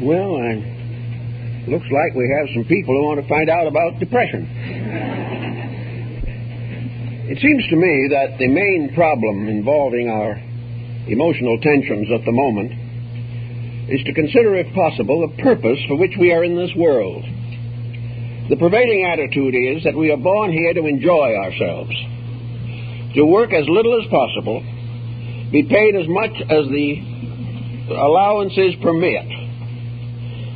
Well, looks like we have some people who want to find out about depression. It seems to me that the main problem involving our emotional tensions at the moment is to consider, if possible, the purpose for which we are in this world. The prevailing attitude is that we are born here to enjoy ourselves, to work as little as possible, be paid as much as the allowances permit,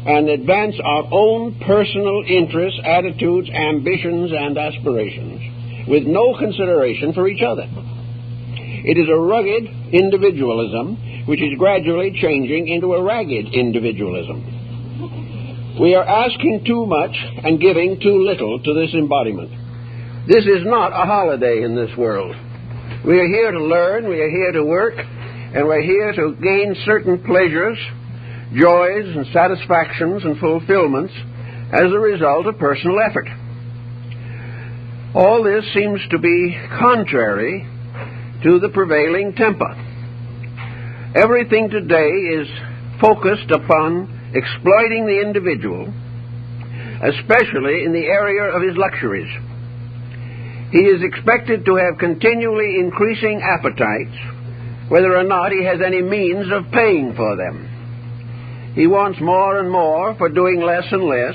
and advance our own personal interests, attitudes, ambitions, and aspirations, with no consideration for each other. It is a rugged individualism which is gradually changing into a ragged individualism. We are asking too much and giving too little to this embodiment. This is not a holiday in this world. We are here to learn, we are here to work, and we're here to gain certain pleasures, joys, and satisfactions and fulfillments as a result of personal effort. All this seems to be contrary to the prevailing temper. Everything today is focused upon exploiting the individual, especially in the area of his luxuries. He is expected to have continually increasing appetites, whether or not he has any means of paying for them. He wants more and more for doing less and less,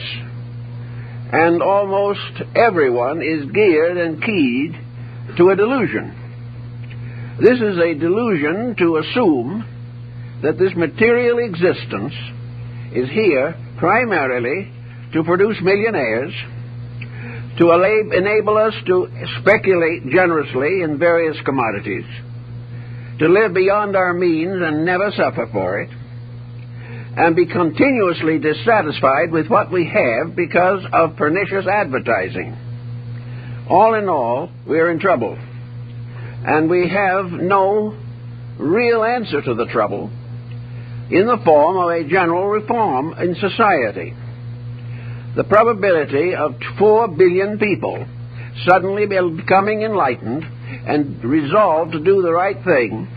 and almost everyone is geared and keyed to a delusion. This is a delusion to assume that this material existence is here primarily to produce millionaires, to enable us to speculate generously in various commodities, to live beyond our means and never suffer for it, and be continuously dissatisfied with what we have because of pernicious advertising. All in all, we are in trouble, and we have no real answer to the trouble in the form of a general reform in society. The probability of 4 billion people suddenly becoming enlightened and resolved to do the right thing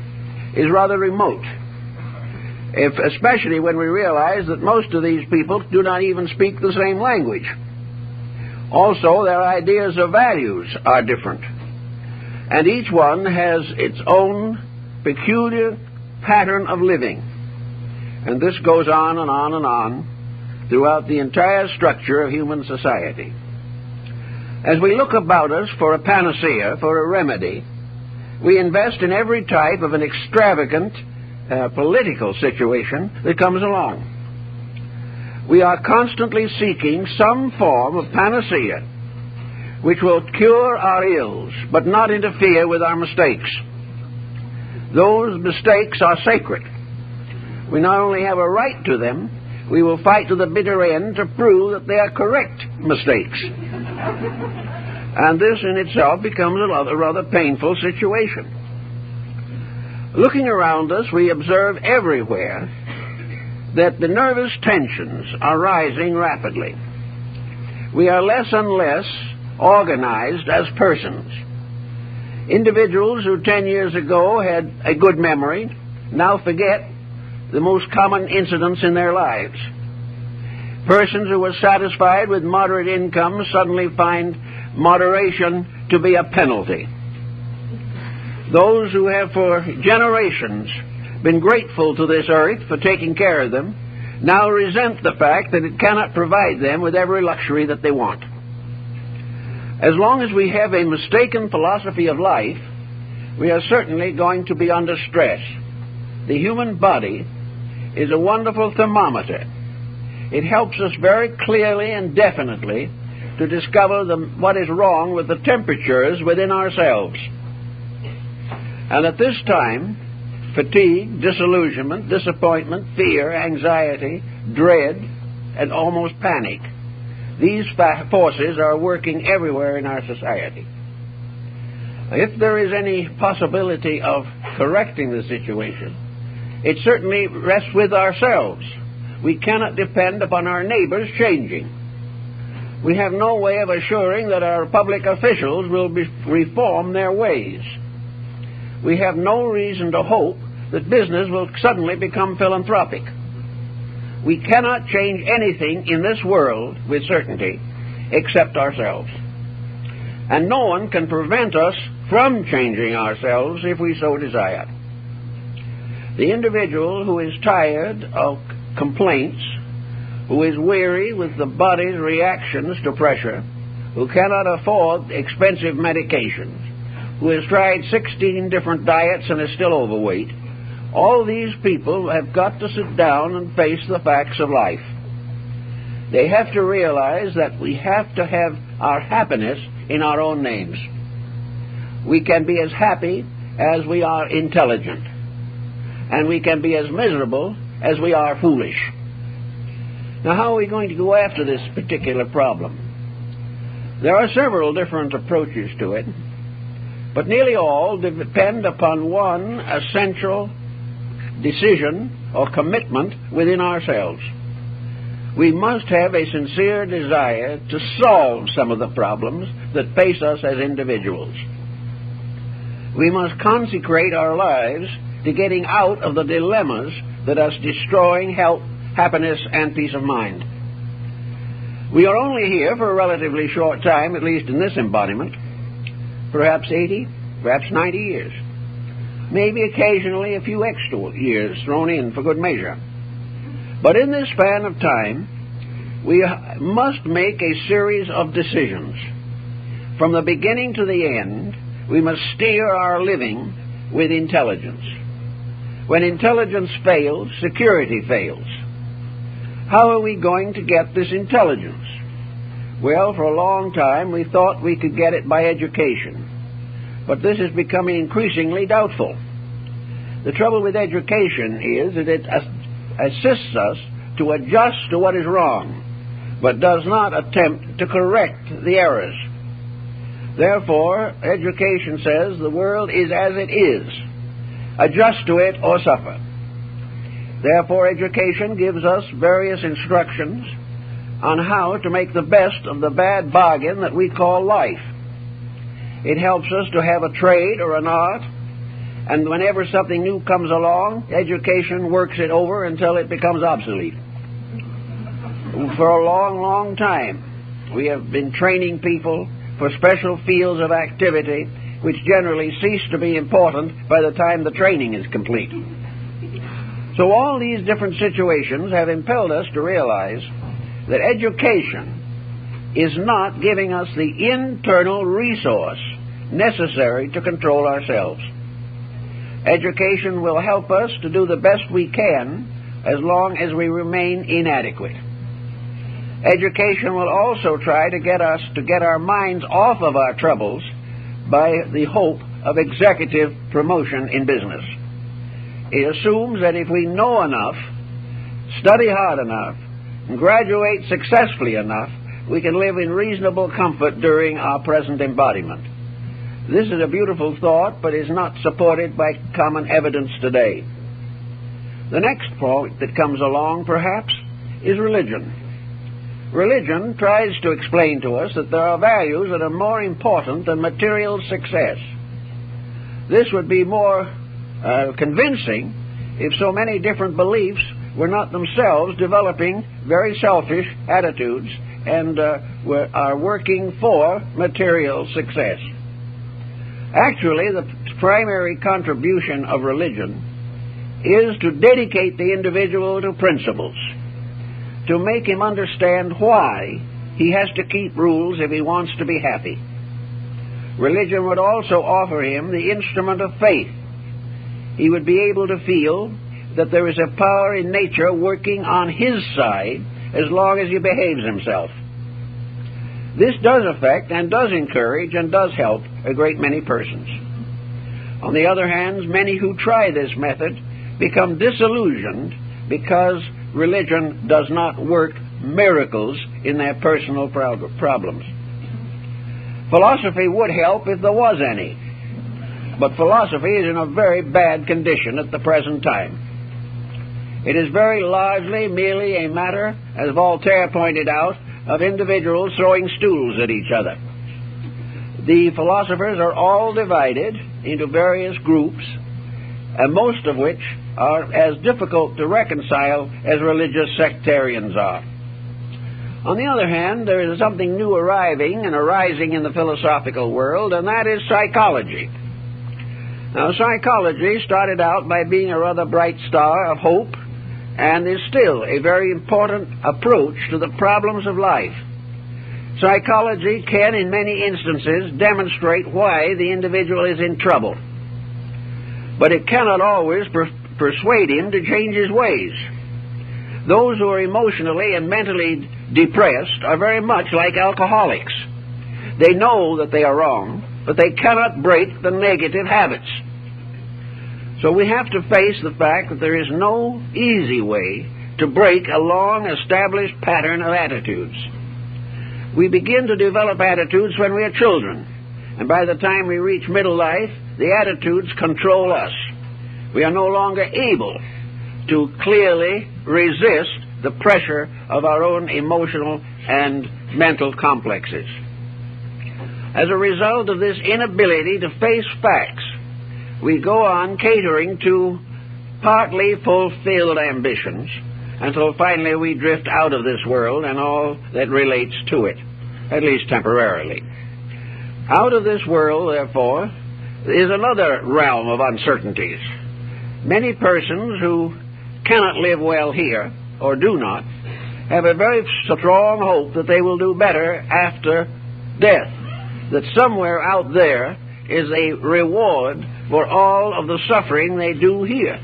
is rather remote, especially when we realize that most of these people do not even speak the same language. Also, their ideas of values are different, and each one has its own peculiar pattern of living. And this goes on and on and on throughout the entire structure of human society. As we look about us for a panacea, for a remedy, we invest in every type of an extravagant political situation that comes along. We are constantly seeking some form of panacea which will cure our ills, but not interfere with our mistakes. Those mistakes are sacred. We not only have a right to them, we will fight to the bitter end to prove that they are correct mistakes. And this in itself becomes a rather painful situation. Looking around us, we observe everywhere that the nervous tensions are rising rapidly. We are less and less organized as persons. Individuals who 10 years ago had a good memory now forget the most common incidents in their lives. Persons who were satisfied with moderate incomes suddenly find moderation to be a penalty. Those who have for generations been grateful to this earth for taking care of them now resent the fact that it cannot provide them with every luxury that they want. As long as we have a mistaken philosophy of life, we are certainly going to be under stress. The human body is a wonderful thermometer. It helps us very clearly and definitely to discover what is wrong with the temperatures within ourselves. And at this time, fatigue, disillusionment, disappointment, fear, anxiety, dread, and almost panic, these forces are working everywhere in our society. If there is any possibility of correcting the situation, it certainly rests with ourselves. We cannot depend upon our neighbors changing. We have no way of assuring that our public officials will reform their ways. We have no reason to hope that business will suddenly become philanthropic. We cannot change anything in this world with certainty except ourselves. And no one can prevent us from changing ourselves if we so desire. The individual who is tired of complaints, who is weary with the body's reactions to pressure, who cannot afford expensive medications, who has tried 16 different diets and is still overweight, all these people have got to sit down and face the facts of life. They have to realize that we have to have our happiness in our own names. We can be as happy as we are intelligent, and we can be as miserable as we are foolish. Now, how are we going to go after this particular problem? There are several different approaches to it, but nearly all depend upon one essential decision or commitment within ourselves. We must have a sincere desire to solve some of the problems that face us as individuals. We must consecrate our lives to getting out of the dilemmas that are destroying health, happiness, and peace of mind. We are only here for a relatively short time, at least in this embodiment, perhaps 80, perhaps 90 years. Maybe occasionally a few extra years thrown in for good measure. But in this span of time, we must make a series of decisions. From the beginning to the end, we must steer our living with intelligence. When intelligence fails, security fails. How are we going to get this intelligence? Well, for a long time we thought we could get it by education, but this is becoming increasingly doubtful. The trouble with education is that it assists us to adjust to what is wrong, but does not attempt to correct the errors. Therefore, education says the world is as it is. Adjust to it or suffer. Therefore, education gives us various instructions on how to make the best of the bad bargain that we call life. It helps us to have a trade or an art, and whenever something new comes along, education works it over until it becomes obsolete. For a long, long time, we have been training people for special fields of activity which generally cease to be important by the time the training is complete. So all these different situations have impelled us to realize that education is not giving us the internal resource necessary to control ourselves. Education will help us to do the best we can as long as we remain inadequate. Education will also try to get us to get our minds off of our troubles by the hope of executive promotion in business. It assumes that if we know enough, study hard enough, and graduate successfully enough, we can live in reasonable comfort during our present embodiment. This is a beautiful thought, but is not supported by common evidence today. The next point that comes along, perhaps, is religion. Religion tries to explain to us that there are values that are more important than material success. This would be more convincing if so many different beliefs were not themselves developing very selfish attitudes and are working for material success. Actually, the primary contribution of religion is to dedicate the individual to principles, to make him understand why he has to keep rules if he wants to be happy. Religion would also offer him the instrument of faith. He would be able to feel that there is a power in nature working on his side as long as he behaves himself. This does affect and does encourage and does help a great many persons. On the other hand, many who try this method become disillusioned because religion does not work miracles in their personal problems. Philosophy would help if there was any, but philosophy is in a very bad condition at the present time. It is very largely merely a matter, as Voltaire pointed out, of individuals throwing stools at each other. The philosophers are all divided into various groups, and most of which are as difficult to reconcile as religious sectarians are. On the other hand, there is something new arriving and arising in the philosophical world, and that is psychology. Now, psychology started out by being a rather bright star of hope, and is still a very important approach to the problems of life. Psychology can, in many instances, demonstrate why the individual is in trouble, but it cannot always persuade him to change his ways. Those who are emotionally and mentally depressed are very much like alcoholics. They know that they are wrong, but they cannot break the negative habits. So we have to face the fact that there is no easy way to break a long-established pattern of attitudes. We begin to develop attitudes when we are children, and by the time we reach middle life, the attitudes control us. We are no longer able to clearly resist the pressure of our own emotional and mental complexes. As a result of this inability to face facts, we go on catering to partly fulfilled ambitions until finally we drift out of this world and all that relates to it, at least temporarily. Out of this world, therefore, is another realm of uncertainties. Many persons who cannot live well here, or do not, have a very strong hope that they will do better after death, that somewhere out there is a reward for all of the suffering they do here.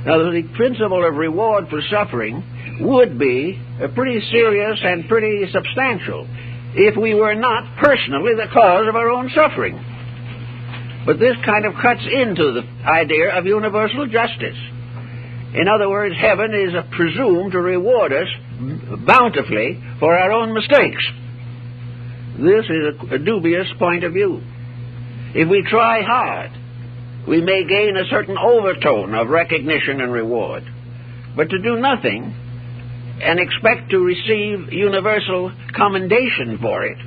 Now, the principle of reward for suffering would be pretty serious and pretty substantial if we were not personally the cause of our own suffering. But this kind of cuts into the idea of universal justice. In other words, heaven is presumed to reward us bountifully for our own mistakes. This is a dubious point of view. If we try hard, we may gain a certain overtone of recognition and reward. But to do nothing and expect to receive universal commendation for it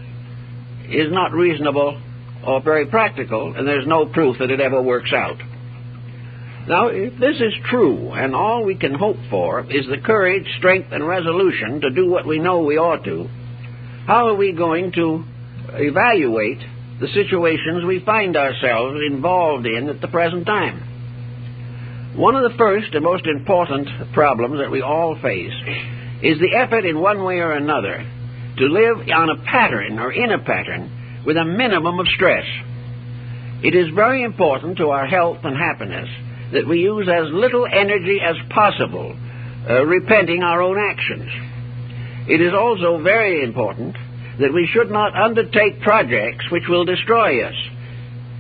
is not reasonable or very practical, and there's no proof that it ever works out. Now, if this is true, and all we can hope for is the courage, strength, and resolution to do what we know we ought to, how are we going to evaluate the situations we find ourselves involved in at the present time? One of the first and most important problems that we all face is the effort in one way or another to live on a pattern or in a pattern with a minimum of stress. It is very important to our health and happiness that we use as little energy as possible repenting our own actions. It is also very important that we should not undertake projects which will destroy us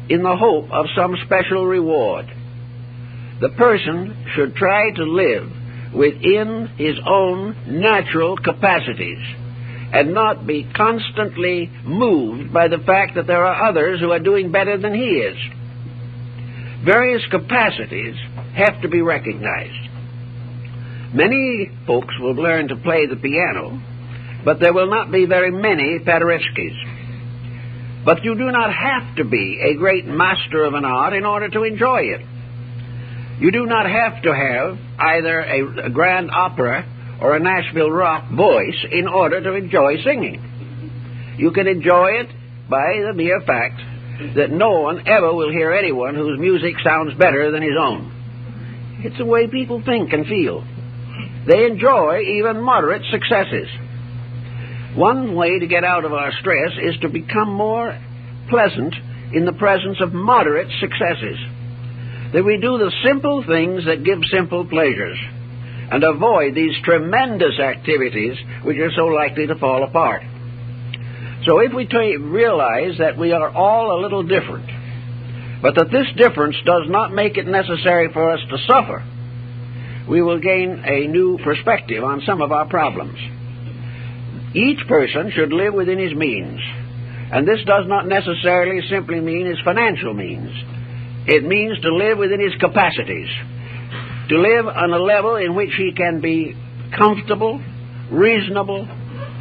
in the hope of some special reward. The person should try to live within his own natural capacities and not be constantly moved by the fact that there are others who are doing better than he is. Various capacities have to be recognized. Many folks will learn to play the piano, but there will not be very many Paderewskis. But you do not have to be a great master of an art in order to enjoy it. You do not have to have either a grand opera or a Nashville rock voice in order to enjoy singing. You can enjoy it by the mere fact that no one ever will hear anyone whose music sounds better than his own. It's the way people think and feel. They enjoy even moderate successes. One way to get out of our stress is to become more pleasant in the presence of moderate successes. That we do the simple things that give simple pleasures and avoid these tremendous activities which are so likely to fall apart. So if we realize that we are all a little different, but that this difference does not make it necessary for us to suffer, we will gain a new perspective on some of our problems. Each person should live within his means, and this does not necessarily simply mean his financial means. It means to live within his capacities, to live on a level in which he can be comfortable, reasonable,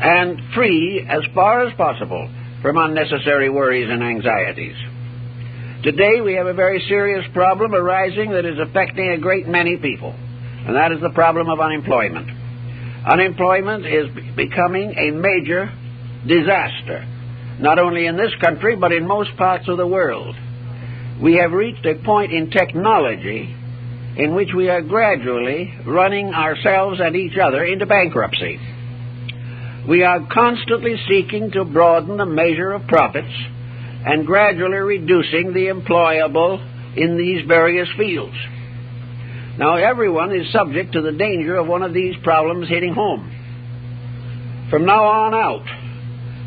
and free as far as possible from unnecessary worries and anxieties. Today we have a very serious problem arising that is affecting a great many people, and that is the problem of unemployment. Unemployment is becoming a major disaster, not only in this country, but in most parts of the world. We have reached a point in technology in which we are gradually running ourselves and each other into bankruptcy. We are constantly seeking to broaden the measure of profits and gradually reducing the employable in these various fields. Now, everyone is subject to the danger of one of these problems hitting home. From now on out,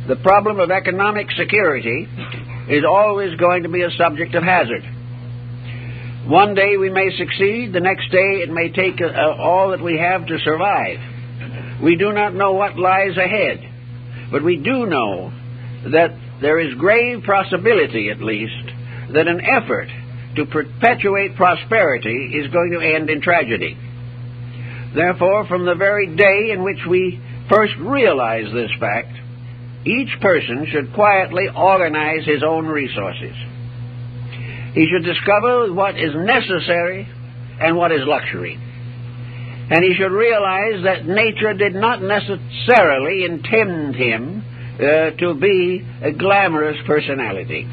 the problem of economic security is always going to be a subject of hazard. One day we may succeed, the next day it may take all that we have to survive. We do not know what lies ahead, but we do know that there is grave possibility, at least, that an effort to perpetuate prosperity is going to end in tragedy. Therefore, from the very day in which we first realize this fact, each person should quietly organize his own resources. He should discover what is necessary and what is luxury. And he should realize that nature did not necessarily intend him to be a glamorous personality.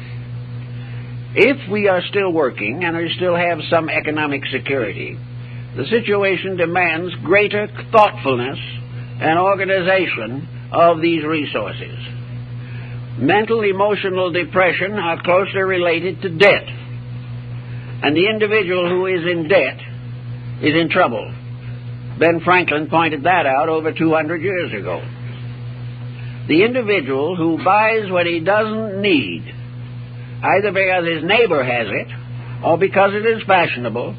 If we are still working and we still have some economic security, the situation demands greater thoughtfulness and organization of these resources. Mental, emotional depression are closely related to debt. And the individual who is in debt is in trouble. Ben Franklin pointed that out over 200 years ago. The individual who buys what he doesn't need, either because his neighbor has it, or because it is fashionable,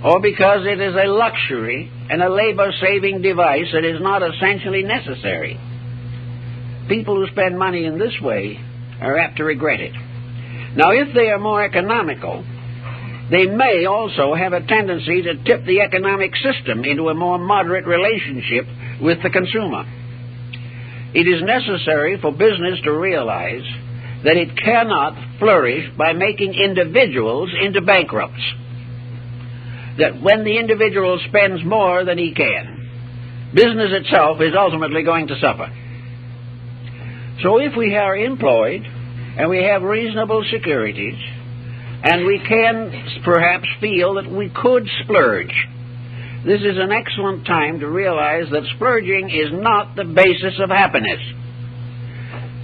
or because it is a luxury and a labor-saving device that is not essentially necessary. People who spend money in this way are apt to regret it. Now, if they are more economical, they may also have a tendency to tip the economic system into a more moderate relationship with the consumer. It is necessary for business to realize that it cannot flourish by making individuals into bankrupts. That when the individual spends more than he can, business itself is ultimately going to suffer. So if we are employed and we have reasonable securities, and we can perhaps feel that we could splurge, this is an excellent time to realize that splurging is not the basis of happiness.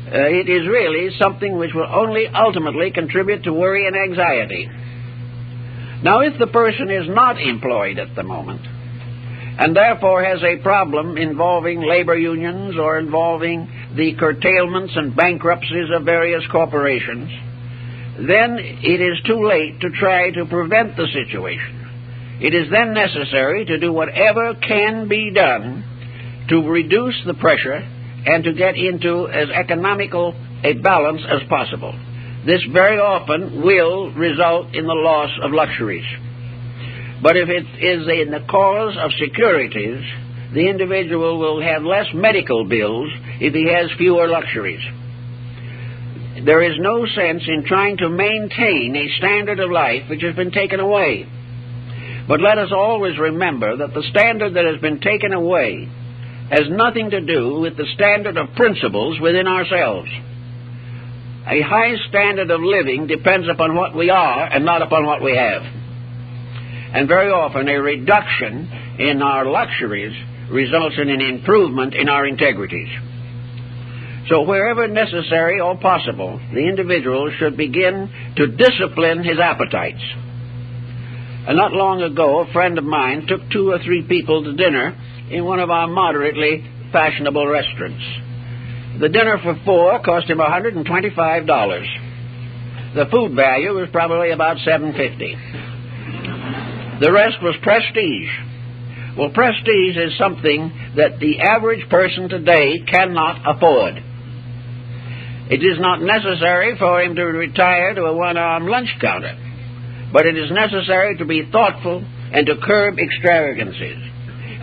It is really something which will only ultimately contribute to worry and anxiety. Now, if the person is not employed at the moment, and therefore has a problem involving labor unions or involving the curtailments and bankruptcies of various corporations, then it is too late to try to prevent the situation. It is then necessary to do whatever can be done to reduce the pressure and to get into as economical a balance as possible. This very often will result in the loss of luxuries. But if it is in the cause of securities, the individual will have less medical bills if he has fewer luxuries. There is no sense in trying to maintain a standard of life which has been taken away. But let us always remember that the standard that has been taken away has nothing to do with the standard of principles within ourselves. A high standard of living depends upon what we are and not upon what we have. And very often a reduction in our luxuries results in an improvement in our integrities. So wherever necessary or possible, the individual should begin to discipline his appetites. And not long ago, a friend of mine took 2 or 3 people to dinner in one of our moderately fashionable restaurants. The dinner for 4 cost him $125. The food value was probably about $7.50. The rest was prestige. Well, prestige is something that the average person today cannot afford. It is not necessary for him to retire to a one-arm lunch counter, but it is necessary to be thoughtful and to curb extravagances.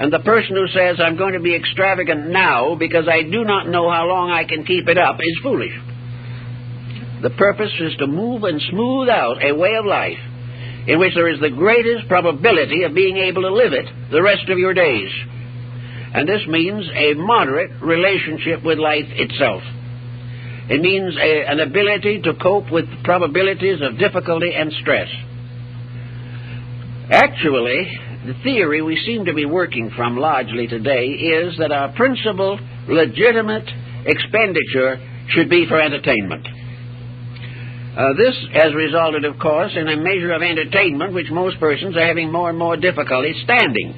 And the person who says, I'm going to be extravagant now because I do not know how long I can keep it up, is foolish. The purpose is to move and smooth out a way of life in which there is the greatest probability of being able to live it the rest of your days. And this means a moderate relationship with life itself. It means an ability to cope with probabilities of difficulty and stress. Actually, the theory we seem to be working from largely today is that our principal legitimate expenditure should be for entertainment. This has resulted, of course, in a measure of entertainment which most persons are having more and more difficulty standing.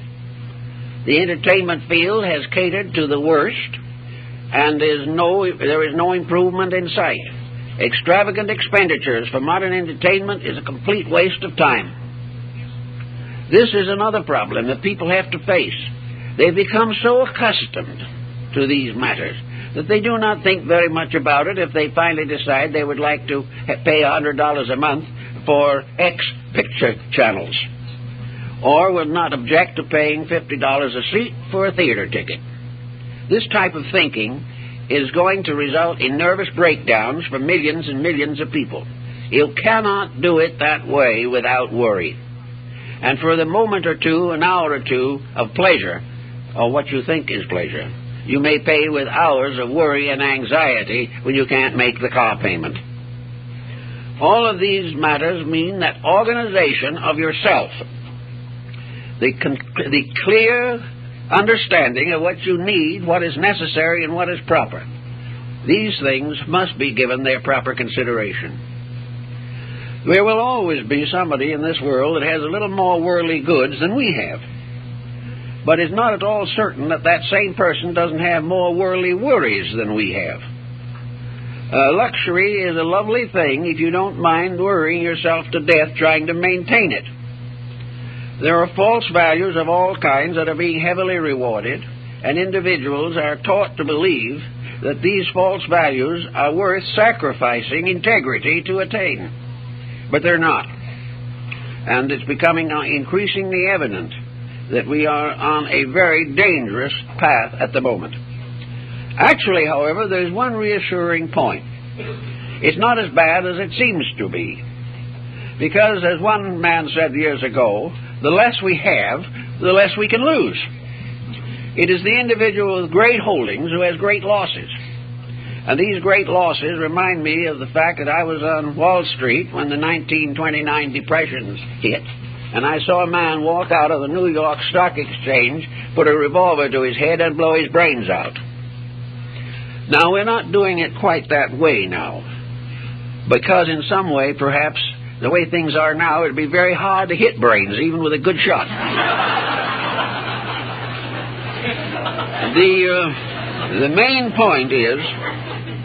The entertainment field has catered to the worst, and there is no improvement in sight. Extravagant expenditures for modern entertainment is a complete waste of time. This is another problem that people have to face. They've become so accustomed to these matters that they do not think very much about it if they finally decide they would like to pay $100 a month for X picture channels, or will not object to paying $50 a seat for a theater ticket. This type of thinking is going to result in nervous breakdowns for millions and millions of people. You cannot do it that way without worry. And for the moment or two, an hour or two of pleasure, or what you think is pleasure, you may pay with hours of worry and anxiety when you can't make the car payment. All of these matters mean that organization of yourself, the clear understanding of what you need, what is necessary, and what is proper, these things must be given their proper consideration. There will always be somebody in this world that has a little more worldly goods than we have. But it's not at all certain that that same person doesn't have more worldly worries than we have. Luxury is a lovely thing if you don't mind worrying yourself to death trying to maintain it. There are false values of all kinds that are being heavily rewarded, and individuals are taught to believe that these false values are worth sacrificing integrity to attain. But they're not. And it's becoming increasingly evident that we are on a very dangerous path at the moment. Actually, however, there's one reassuring point. It's not as bad as it seems to be. Because, as one man said years ago, the less we have, the less we can lose. It is the individual with great holdings who has great losses. And these great losses remind me of the fact that I was on Wall Street when the 1929 depressions hit, and I saw a man walk out of the New York Stock Exchange, put a revolver to his head, and blow his brains out. Now, we're not doing it quite that way now, because in some way, perhaps, the way things are now, it would be very hard to hit brains, even with a good shot. The main point is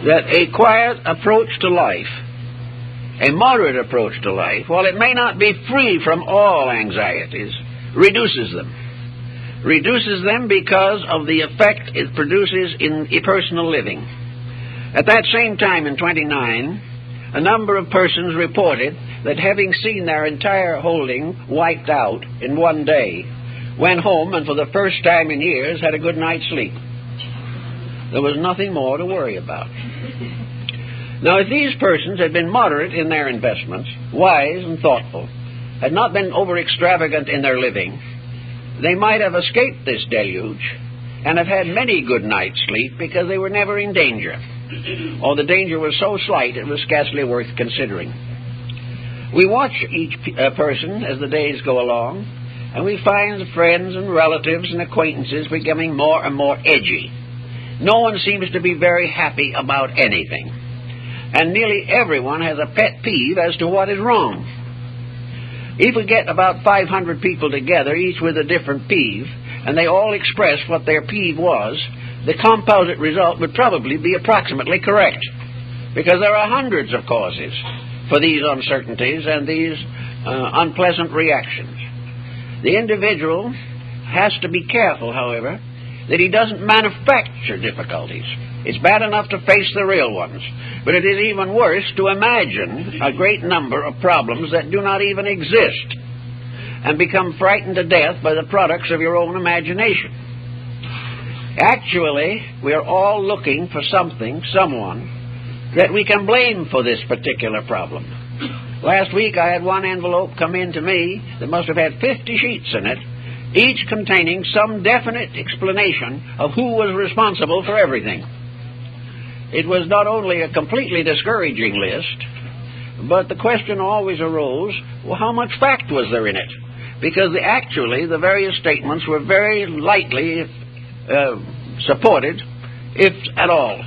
that a quiet approach to life, a moderate approach to life, while it may not be free from all anxieties, reduces them. Reduces them because of the effect it produces in personal living. At that same time in 1929, a number of persons reported that having seen their entire holding wiped out in one day, went home and for the first time in years had a good night's sleep. There was nothing more to worry about. Now, if these persons had been moderate in their investments, wise and thoughtful, had not been over-extravagant in their living, they might have escaped this deluge and have had many good nights' sleep because they were never in danger, or the danger was so slight it was scarcely worth considering. We watch each person as the days go along, and we find friends and relatives and acquaintances becoming more and more edgy. No one seems to be very happy about anything, and nearly everyone has a pet peeve as to what is wrong. If we get about 500 people together, each with a different peeve, and they all express what their peeve was, the composite result would probably be approximately correct, because there are hundreds of causes for these uncertainties and these unpleasant reactions. The individual has to be careful, however, that he doesn't manufacture difficulties. It's bad enough to face the real ones, but it is even worse to imagine a great number of problems that do not even exist and become frightened to death by the products of your own imagination. Actually, we are all looking for something, someone, that we can blame for this particular problem. Last week I had one envelope come in to me that must have had 50 sheets in it, each containing some definite explanation of who was responsible for everything. It was not only a completely discouraging list, but the question always arose, well, how much fact was there in it? Because actually the various statements were very lightly supported, if at all.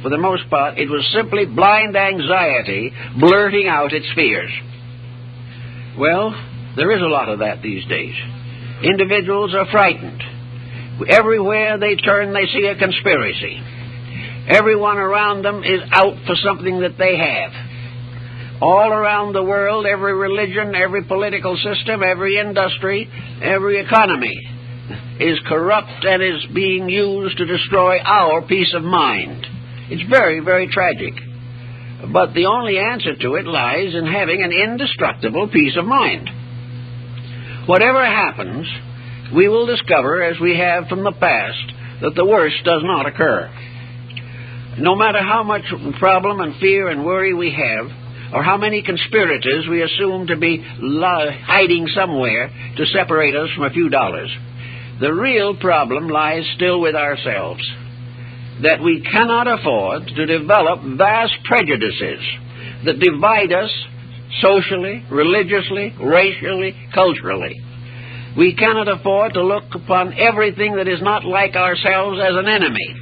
For the most part, it was simply blind anxiety blurting out its fears. Well, there is a lot of that these days. Individuals are frightened. Everywhere they turn, they see a conspiracy. Everyone around them is out for something that they have. All around the world, every religion, every political system, every industry, every economy is corrupt and is being used to destroy our peace of mind. It's very, very tragic. But the only answer to it lies in having an indestructible peace of mind. Whatever happens, we will discover, as we have from the past, that the worst does not occur. No matter how much problem and fear and worry we have, or how many conspirators we assume to be hiding somewhere to separate us from a few dollars, the real problem lies still with ourselves, that we cannot afford to develop vast prejudices that divide us socially, religiously, racially, culturally. We cannot afford to look upon everything that is not like ourselves as an enemy.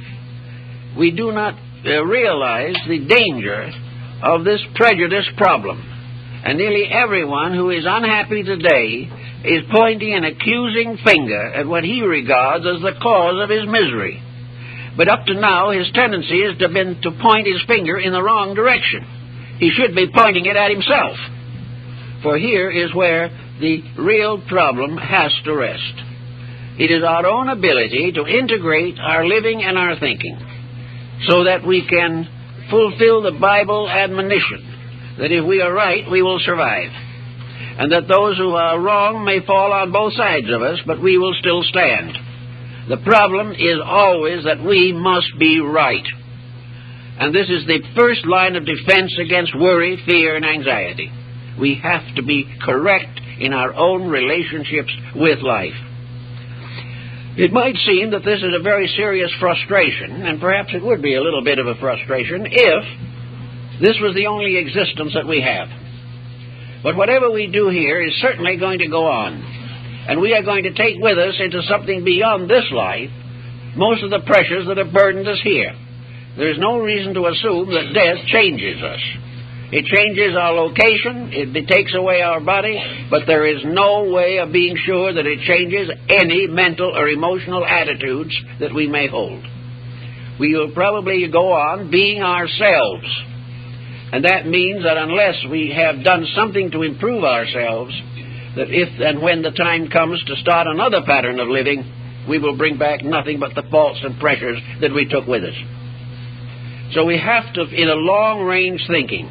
We do not realize the danger of this prejudice problem. And nearly everyone who is unhappy today is pointing an accusing finger at what he regards as the cause of his misery. But up to now, his tendency has been to point his finger in the wrong direction. He should be pointing it at himself. For here is where the real problem has to rest. It is our own ability to integrate our living and our thinking so that we can fulfill the Bible admonition that if we are right, we will survive, and that those who are wrong may fall on both sides of us, but we will still stand. The problem is always that we must be right. And this is the first line of defense against worry, fear, and anxiety. We have to be correct in our own relationships with life. It might seem that this is a very serious frustration, and perhaps it would be a little bit of a frustration if this was the only existence that we have. But whatever we do here is certainly going to go on, and we are going to take with us into something beyond this life most of the pressures that have burdened us here. There is no reason to assume that death changes us. It changes our location, it takes away our body, but there is no way of being sure that it changes any mental or emotional attitudes that we may hold. We will probably go on being ourselves, and that means that unless we have done something to improve ourselves, that if and when the time comes to start another pattern of living, we will bring back nothing but the faults and pressures that we took with us. So we have to, in a long-range thinking,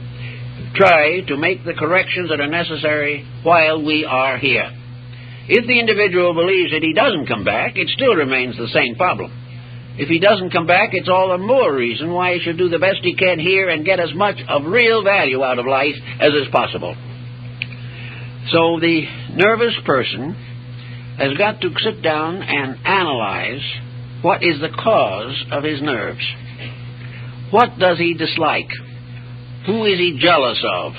try to make the corrections that are necessary while we are here. If the individual believes that he doesn't come back, it still remains the same problem. If he doesn't come back, it's all the more reason why he should do the best he can here and get as much of real value out of life as is possible. So the nervous person has got to sit down and analyze what is the cause of his nerves. What does he dislike? Who is he jealous of?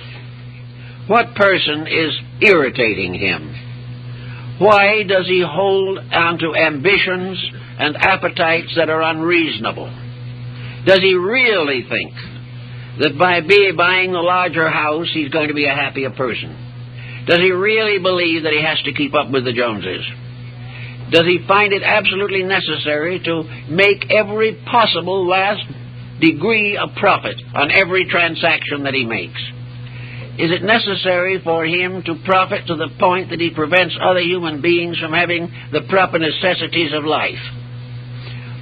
What person is irritating him? Why does he hold on to ambitions and appetites that are unreasonable? Does he really think that by buying the larger house he's going to be a happier person? Does he really believe that he has to keep up with the Joneses? Does he find it absolutely necessary to make every possible last degree of profit on every transaction that he makes? Is it necessary for him to profit to the point that he prevents other human beings from having the proper necessities of life?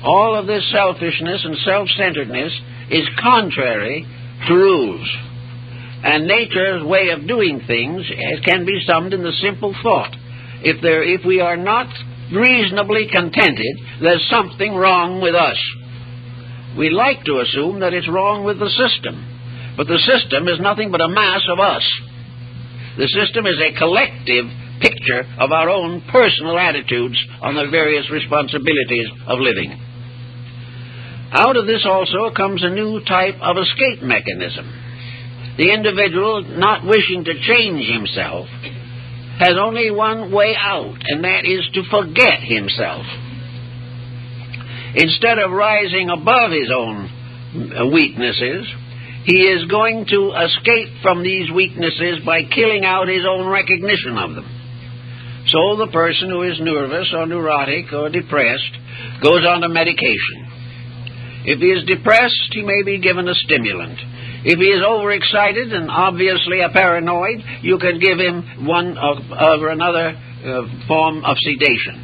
All of this selfishness and self-centeredness is contrary to rules. And nature's way of doing things can be summed in the simple thought: if we are not reasonably contented, there's something wrong with us. We like to assume that it's wrong with the system. But the system is nothing but a mass of us. The system is a collective picture of our own personal attitudes on the various responsibilities of living. Out of this also comes a new type of escape mechanism. The individual, not wishing to change himself, has only one way out, and that is to forget himself. Instead of rising above his own weaknesses, he is going to escape from these weaknesses by killing out his own recognition of them. So the person who is nervous or neurotic or depressed goes on to medication. If he is depressed, he may be given a stimulant. If he is overexcited and obviously a paranoid, you can give him one or another form of sedation.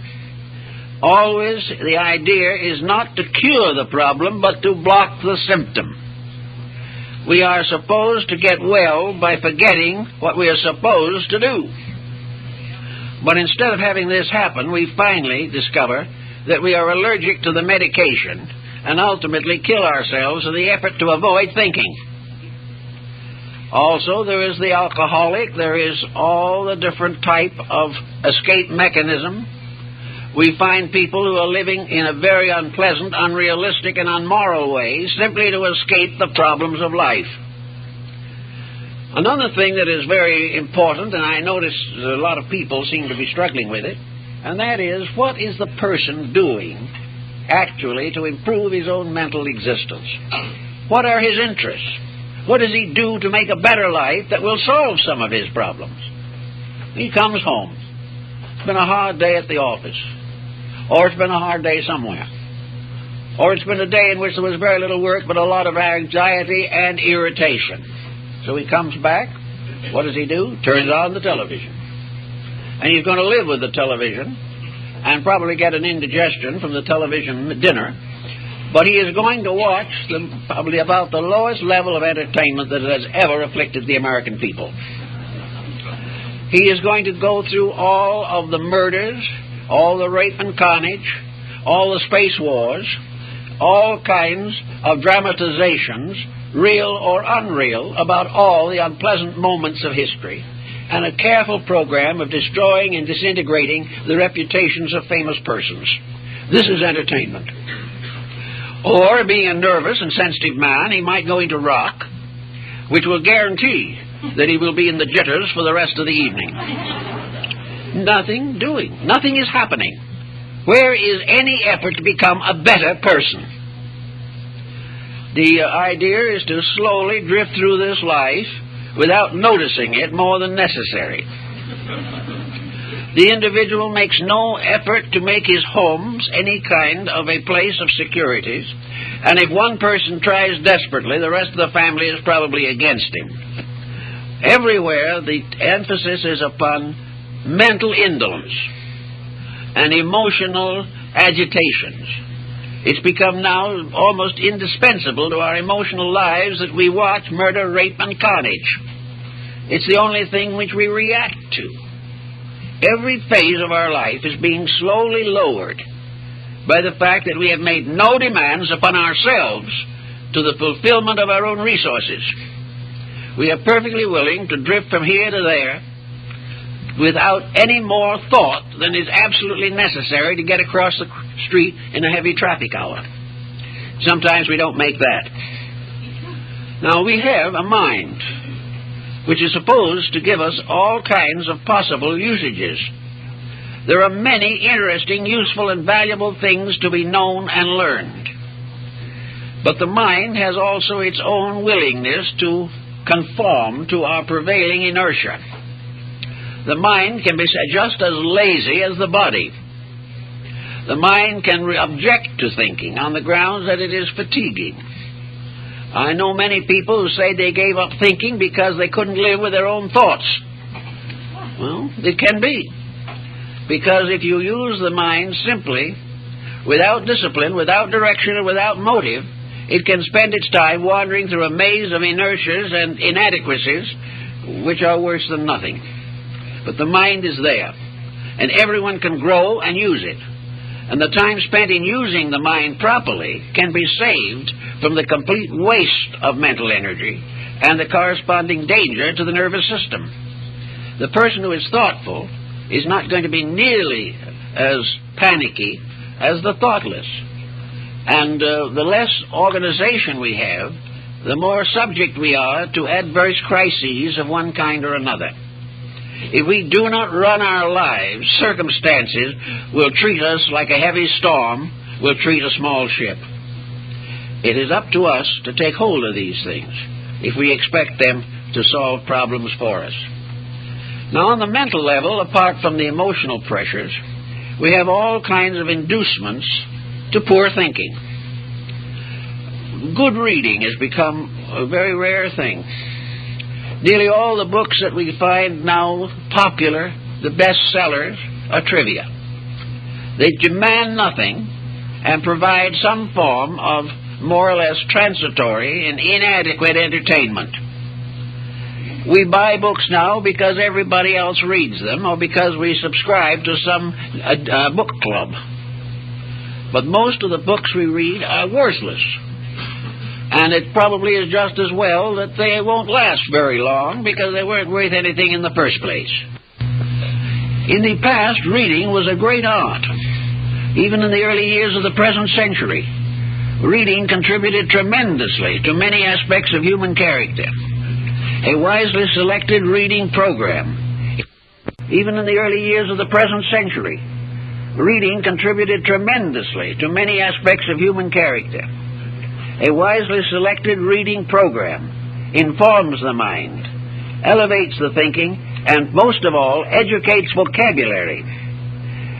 Always the idea is not to cure the problem, but to block the symptom. We are supposed to get well by forgetting what we are supposed to do. But instead of having this happen, we finally discover that we are allergic to the medication and ultimately kill ourselves in the effort to avoid thinking. Also, there is the alcoholic. There is all the different type of escape mechanism. We find people who are living in a very unpleasant, unrealistic, and unmoral way simply to escape the problems of life. Another thing that is very important, and I notice a lot of people seem to be struggling with it, and that is, what is the person doing actually to improve his own mental existence? What are his interests? What does he do to make a better life that will solve some of his problems? He comes home. It's been a hard day at the office. Or it's been a hard day somewhere. Or it's been a day in which there was very little work but a lot of anxiety and irritation. So he comes back. What does he do? Turns on the television. And he's going to live with the television and probably get an indigestion from the television dinner. But he is going to watch probably about the lowest level of entertainment that has ever afflicted the American people. He is going to go through all of the murders, all the rape and carnage, all the space wars, all kinds of dramatizations, real or unreal, about all the unpleasant moments of history, and a careful program of destroying and disintegrating the reputations of famous persons. This is entertainment. Or, being a nervous and sensitive man, he might go into rock, which will guarantee that he will be in the jitters for the rest of the evening. Nothing doing. Nothing is happening. Where is any effort to become a better person? The idea is to slowly drift through this life without noticing it more than necessary. The individual makes no effort to make his homes any kind of a place of securities, and if one person tries desperately, the rest of the family is probably against him. Everywhere the emphasis is upon mental indolence and emotional agitations. It's become now almost indispensable to our emotional lives that we watch murder, rape, and carnage. It's the only thing which we react to. Every phase of our life is being slowly lowered by the fact that we have made no demands upon ourselves to the fulfillment of our own resources. We are perfectly willing to drift from here to there without any more thought than is absolutely necessary to get across the street in a heavy traffic hour. Sometimes we don't make that. Now, we have a mind which is supposed to give us all kinds of possible usages. There are many interesting, useful, and valuable things to be known and learned. But the mind has also its own willingness to conform to our prevailing inertia. The mind can be just as lazy as the body. The mind can object to thinking on the grounds that it is fatiguing. I know many people who say they gave up thinking because they couldn't live with their own thoughts. Well, it can be. Because if you use the mind simply, without discipline, without direction, and without motive, it can spend its time wandering through a maze of inertias and inadequacies, which are worse than nothing. But the mind is there, and everyone can grow and use it. And the time spent in using the mind properly can be saved from the complete waste of mental energy and the corresponding danger to the nervous system. The person who is thoughtful is not going to be nearly as panicky as the thoughtless. And the less organization we have, the more subject we are to adverse crises of one kind or another. If we do not run our lives, circumstances will treat us like a heavy storm will treat a small ship. It is up to us to take hold of these things if we expect them to solve problems for us. Now, on the mental level, apart from the emotional pressures, we have all kinds of inducements to poor thinking. Good reading has become a very rare thing. Nearly all the books that we find now popular, the bestsellers, are trivia. They demand nothing and provide some form of more or less transitory and inadequate entertainment. We buy books now because everybody else reads them or because we subscribe to some book club. But most of the books we read are worthless. And it probably is just as well that they won't last very long because they weren't worth anything in the first place. In the past, reading was a great art. Even in the early years of the present century, reading contributed tremendously to many aspects of human character. A wisely selected reading program. Even in the early years of the present century, reading contributed tremendously to many aspects of human character. A wisely selected reading program informs the mind, elevates the thinking, and most of all, educates vocabulary.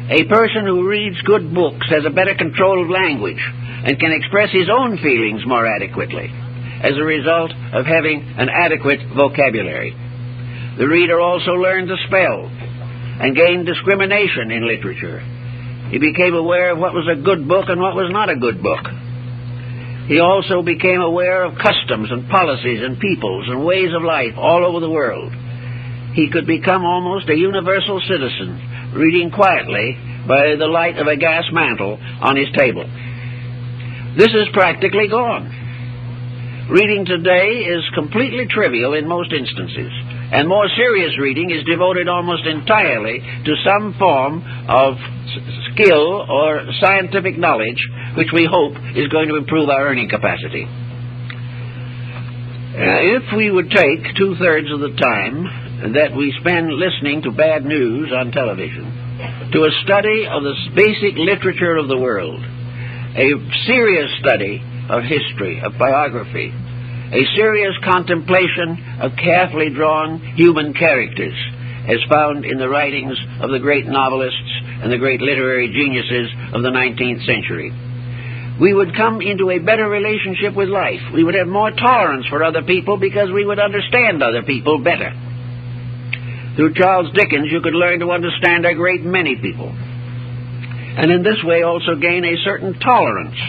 A person who reads good books has a better control of language and can express his own feelings more adequately as a result of having an adequate vocabulary. The reader also learned to spell and gained discrimination in literature. He became aware of what was a good book and what was not a good book. He also became aware of customs and policies and peoples and ways of life all over the world. He could become almost a universal citizen, reading quietly by the light of a gas mantle on his table. This is practically gone. Reading today is completely trivial in most instances, and more serious reading is devoted almost entirely to some form of skill or scientific knowledge which we hope is going to improve our earning capacity. If we would take 2/3 of the time that we spend listening to bad news on television to a study of the basic literature of the world, a serious study of history, of biography, a serious contemplation of carefully drawn human characters as found in the writings of the great novelists and the great literary geniuses of the 19th century, we would come into a better relationship with life. We would have more tolerance for other people because we would understand other people better. Through Charles Dickens, you could learn to understand a great many people, and in this way also gain a certain tolerance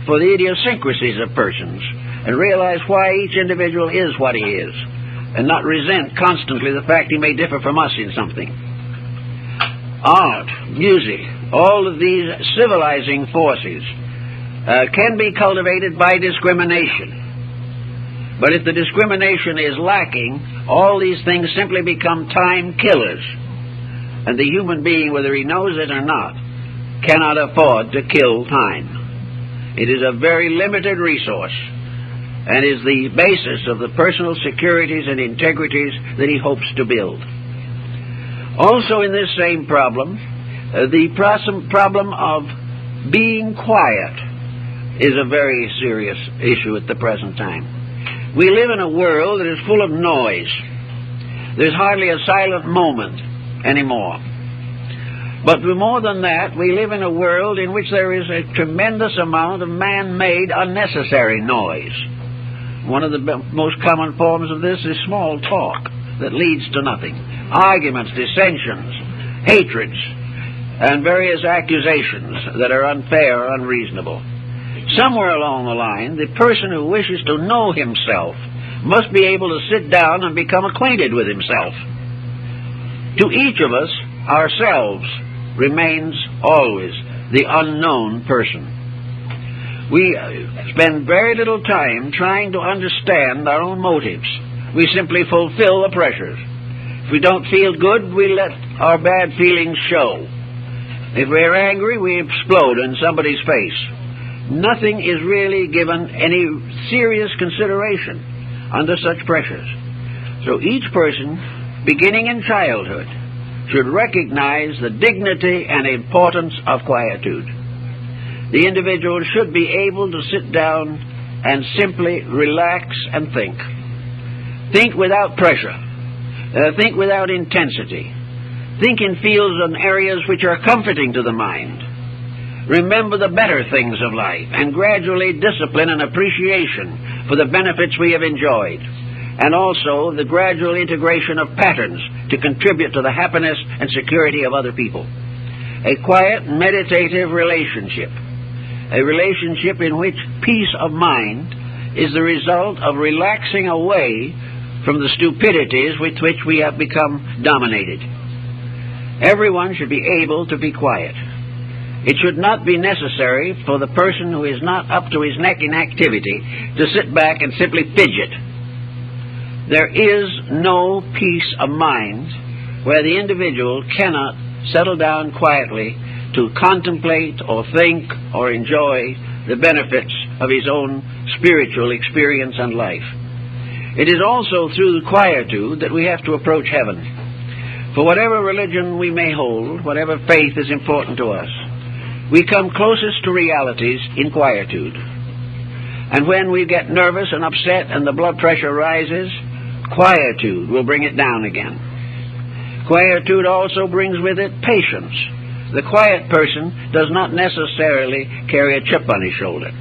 for the idiosyncrasies of persons and realize why each individual is what he is, and not resent constantly the fact he may differ from us in something. Art, music, all of these civilizing forces can be cultivated by discrimination. But if the discrimination is lacking, all these things simply become time killers. And the human being, whether he knows it or not, cannot afford to kill time. It is a very limited resource and is the basis of the personal securities and integrities that he hopes to build. Also in this same problem, the problem of being quiet is a very serious issue at the present time. We live in a world that is full of noise. There's hardly a silent moment anymore. But more than that, we live in a world in which there is a tremendous amount of man-made unnecessary noise. One of the most common forms of this is small talk that leads to nothing. Arguments, dissensions, hatreds, and various accusations that are unfair or unreasonable. Somewhere along the line, the person who wishes to know himself must be able to sit down and become acquainted with himself. To each of us, ourselves remains always the unknown person. We spend very little time trying to understand our own motives. We simply fulfill the pressures. If we don't feel good, we let our bad feelings show. If we're angry, we explode in somebody's face. Nothing is really given any serious consideration under such pressures. So each person, beginning in childhood, should recognize the dignity and importance of quietude. The individual should be able to sit down and simply relax and think. Think without pressure. Think without intensity. Think in fields and areas which are comforting to the mind. Remember the better things of life and gradually discipline and appreciation for the benefits we have enjoyed, and also the gradual integration of patterns to contribute to the happiness and security of other people. A quiet, meditative relationship, a relationship in which peace of mind is the result of relaxing away from the stupidities with which we have become dominated. Everyone should be able to be quiet. It should not be necessary for the person who is not up to his neck in activity to sit back and simply fidget. There is no peace of mind where the individual cannot settle down quietly to contemplate or think or enjoy the benefits of his own spiritual experience and life. It is also through the quietude that we have to approach heaven. For whatever religion we may hold, whatever faith is important to us, we come closest to realities in quietude. And when we get nervous and upset and the blood pressure rises, quietude will bring it down again. Quietude also brings with it patience. The quiet person does not necessarily carry a chip on his shoulder.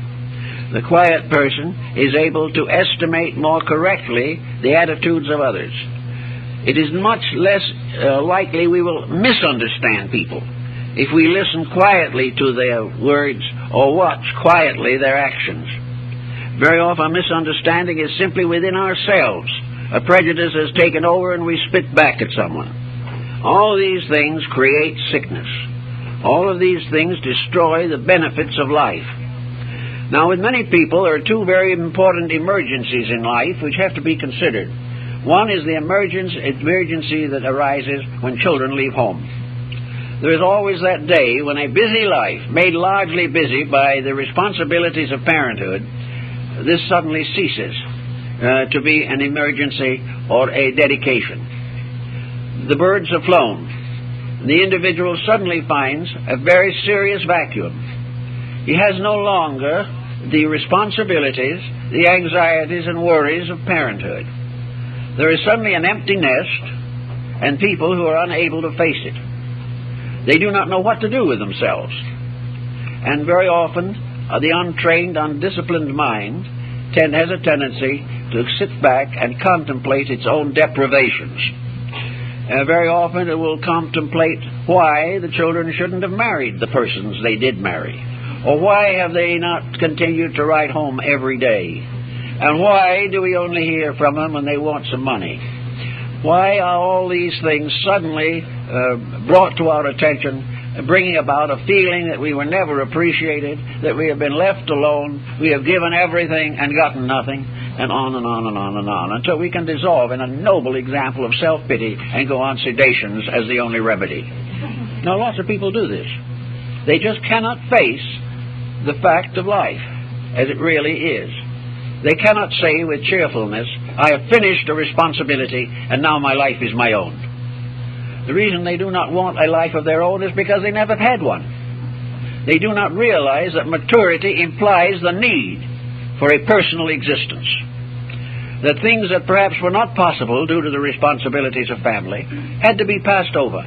The quiet person is able to estimate more correctly the attitudes of others. It is much less likely we will misunderstand people if we listen quietly to their words or watch quietly their actions. Very often misunderstanding is simply within ourselves. A prejudice has taken over and we spit back at someone. All these things create sickness. All of these things destroy the benefits of life. Now, with many people, there are two very important emergencies in life which have to be considered. One is the emergency that arises when children leave home. There is always that day when a busy life, made largely busy by the responsibilities of parenthood, this suddenly ceases to be an emergency or a dedication. The birds have flown. The individual suddenly finds a very serious vacuum. He has no longer the responsibilities, the anxieties and worries of parenthood. There is suddenly an empty nest and people who are unable to face it. They do not know what to do with themselves. And very often, the untrained, undisciplined mind has a tendency to sit back and contemplate its own deprivations. Very often it will contemplate why the children shouldn't have married the persons they did marry, or why have they not continued to write home every day, and why do we only hear from them when they want some money. Why are all these things suddenly brought to our attention, bringing about a feeling that we were never appreciated, that we have been left alone, we have given everything and gotten nothing, and on and on and on and on, until we can dissolve in a noble example of self-pity and go on sedations as the only remedy. Now, lots of people do this. They just cannot face the fact of life as it really is. They cannot say with cheerfulness, I have finished a responsibility and now my life is my own. The reason they do not want a life of their own is because they never had one. They do not realize that maturity implies the need for a personal existence. That things that perhaps were not possible due to the responsibilities of family had to be passed over.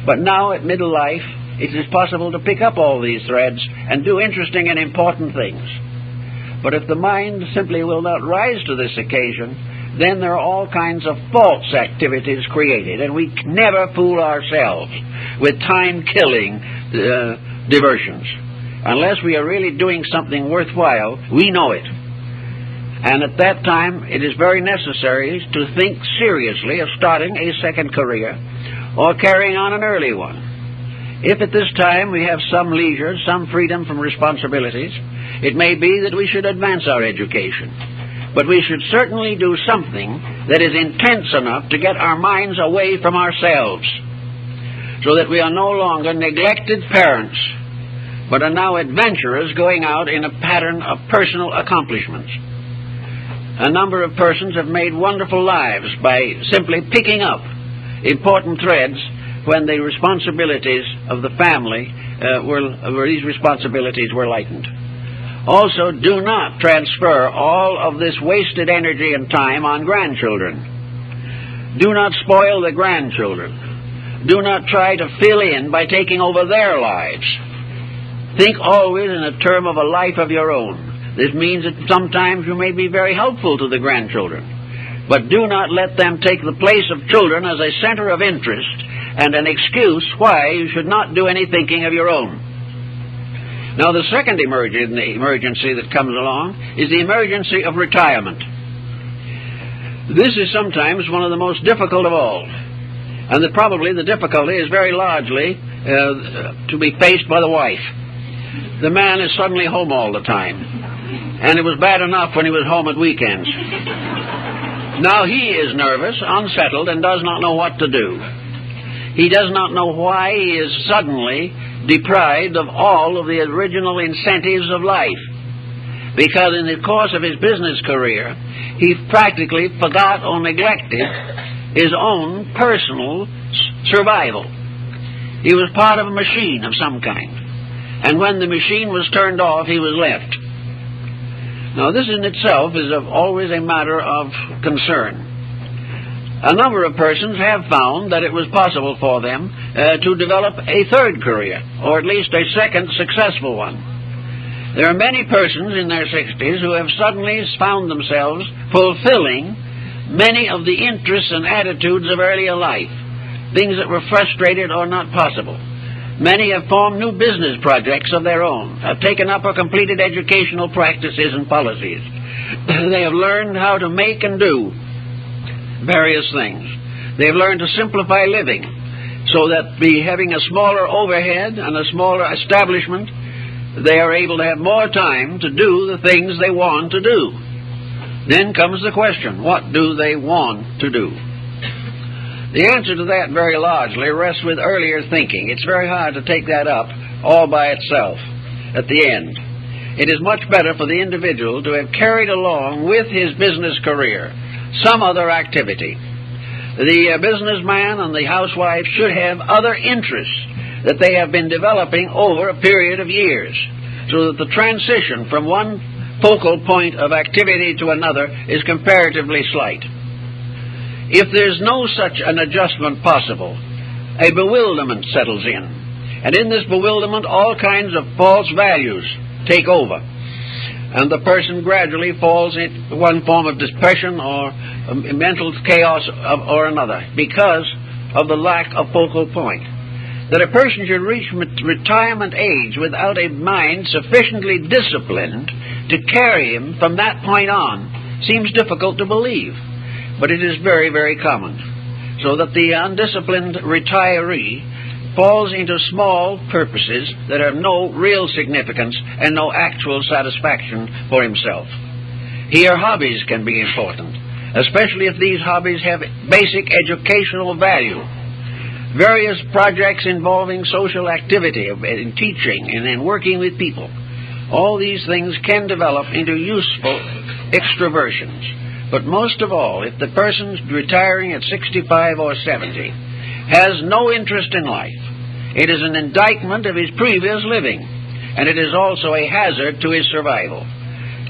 But now at middle life, it is possible to pick up all these threads and do interesting and important things. But if the mind simply will not rise to this occasion, then there are all kinds of false activities created, and we never fool ourselves with time-killing diversions. Unless we are really doing something worthwhile, we know it. And at that time, it is very necessary to think seriously of starting a second career or carrying on an early one. If at this time we have some leisure, some freedom from responsibilities, it may be that we should advance our education. But we should certainly do something that is intense enough to get our minds away from ourselves, so that we are no longer neglected parents, but are now adventurers going out in a pattern of personal accomplishments. A number of persons have made wonderful lives by simply picking up important threads when the responsibilities of the family these responsibilities were lightened. Also, do not transfer all of this wasted energy and time on grandchildren. Do not spoil the grandchildren. Do not try to fill in by taking over their lives. Think always in a term of a life of your own. This means that sometimes you may be very helpful to the grandchildren, but do not let them take the place of children as a center of interest and an excuse why you should not do any thinking of your own. Now, the second emergency that comes along is the emergency of retirement. This is sometimes one of the most difficult of all, and probably the difficulty is very largely to be faced by the wife. The man is suddenly home all the time, and it was bad enough when he was home at weekends. Now he is nervous, unsettled, and does not know what to do. He does not know why he is suddenly deprived of all of the original incentives of life, because in the course of his business career he practically forgot or neglected his own personal survival. He was part of a machine of some kind, and when the machine was turned off, he was left. Now, this in itself is always a matter of concern. A number of persons have found that it was possible for them to develop a third career, or at least a second successful one. There are many persons in their 60s who have suddenly found themselves fulfilling many of the interests and attitudes of earlier life, things that were frustrated or not possible. Many have formed new business projects of their own, have taken up or completed educational practices and policies. They have learned how to make and do various things. They have learned to simplify living, so that having a smaller overhead and a smaller establishment, they are able to have more time to do the things they want to do. Then comes the question, what do they want to do? The answer to that very largely rests with earlier thinking. It's very hard to take that up all by itself at the end. It is much better for the individual to have carried along with his business career some other activity. The businessman and the housewife should have other interests that they have been developing over a period of years, so that the transition from one focal point of activity to another is comparatively slight. If there's no such an adjustment possible, a bewilderment settles in. And in this bewilderment, all kinds of false values take over. And the person gradually falls into one form of depression or mental chaos or another because of the lack of focal point. That a person should reach retirement age without a mind sufficiently disciplined to carry him from that point on seems difficult to believe. But it is very, very common. So that the undisciplined retiree falls into small purposes that have no real significance and no actual satisfaction for himself. Here, hobbies can be important, especially if these hobbies have basic educational value. Various projects involving social activity, in teaching and in working with people, all these things can develop into useful extroversions. But most of all, if the person's retiring at 65 or 70 has no interest in life, it is an indictment of his previous living, and it is also a hazard to his survival.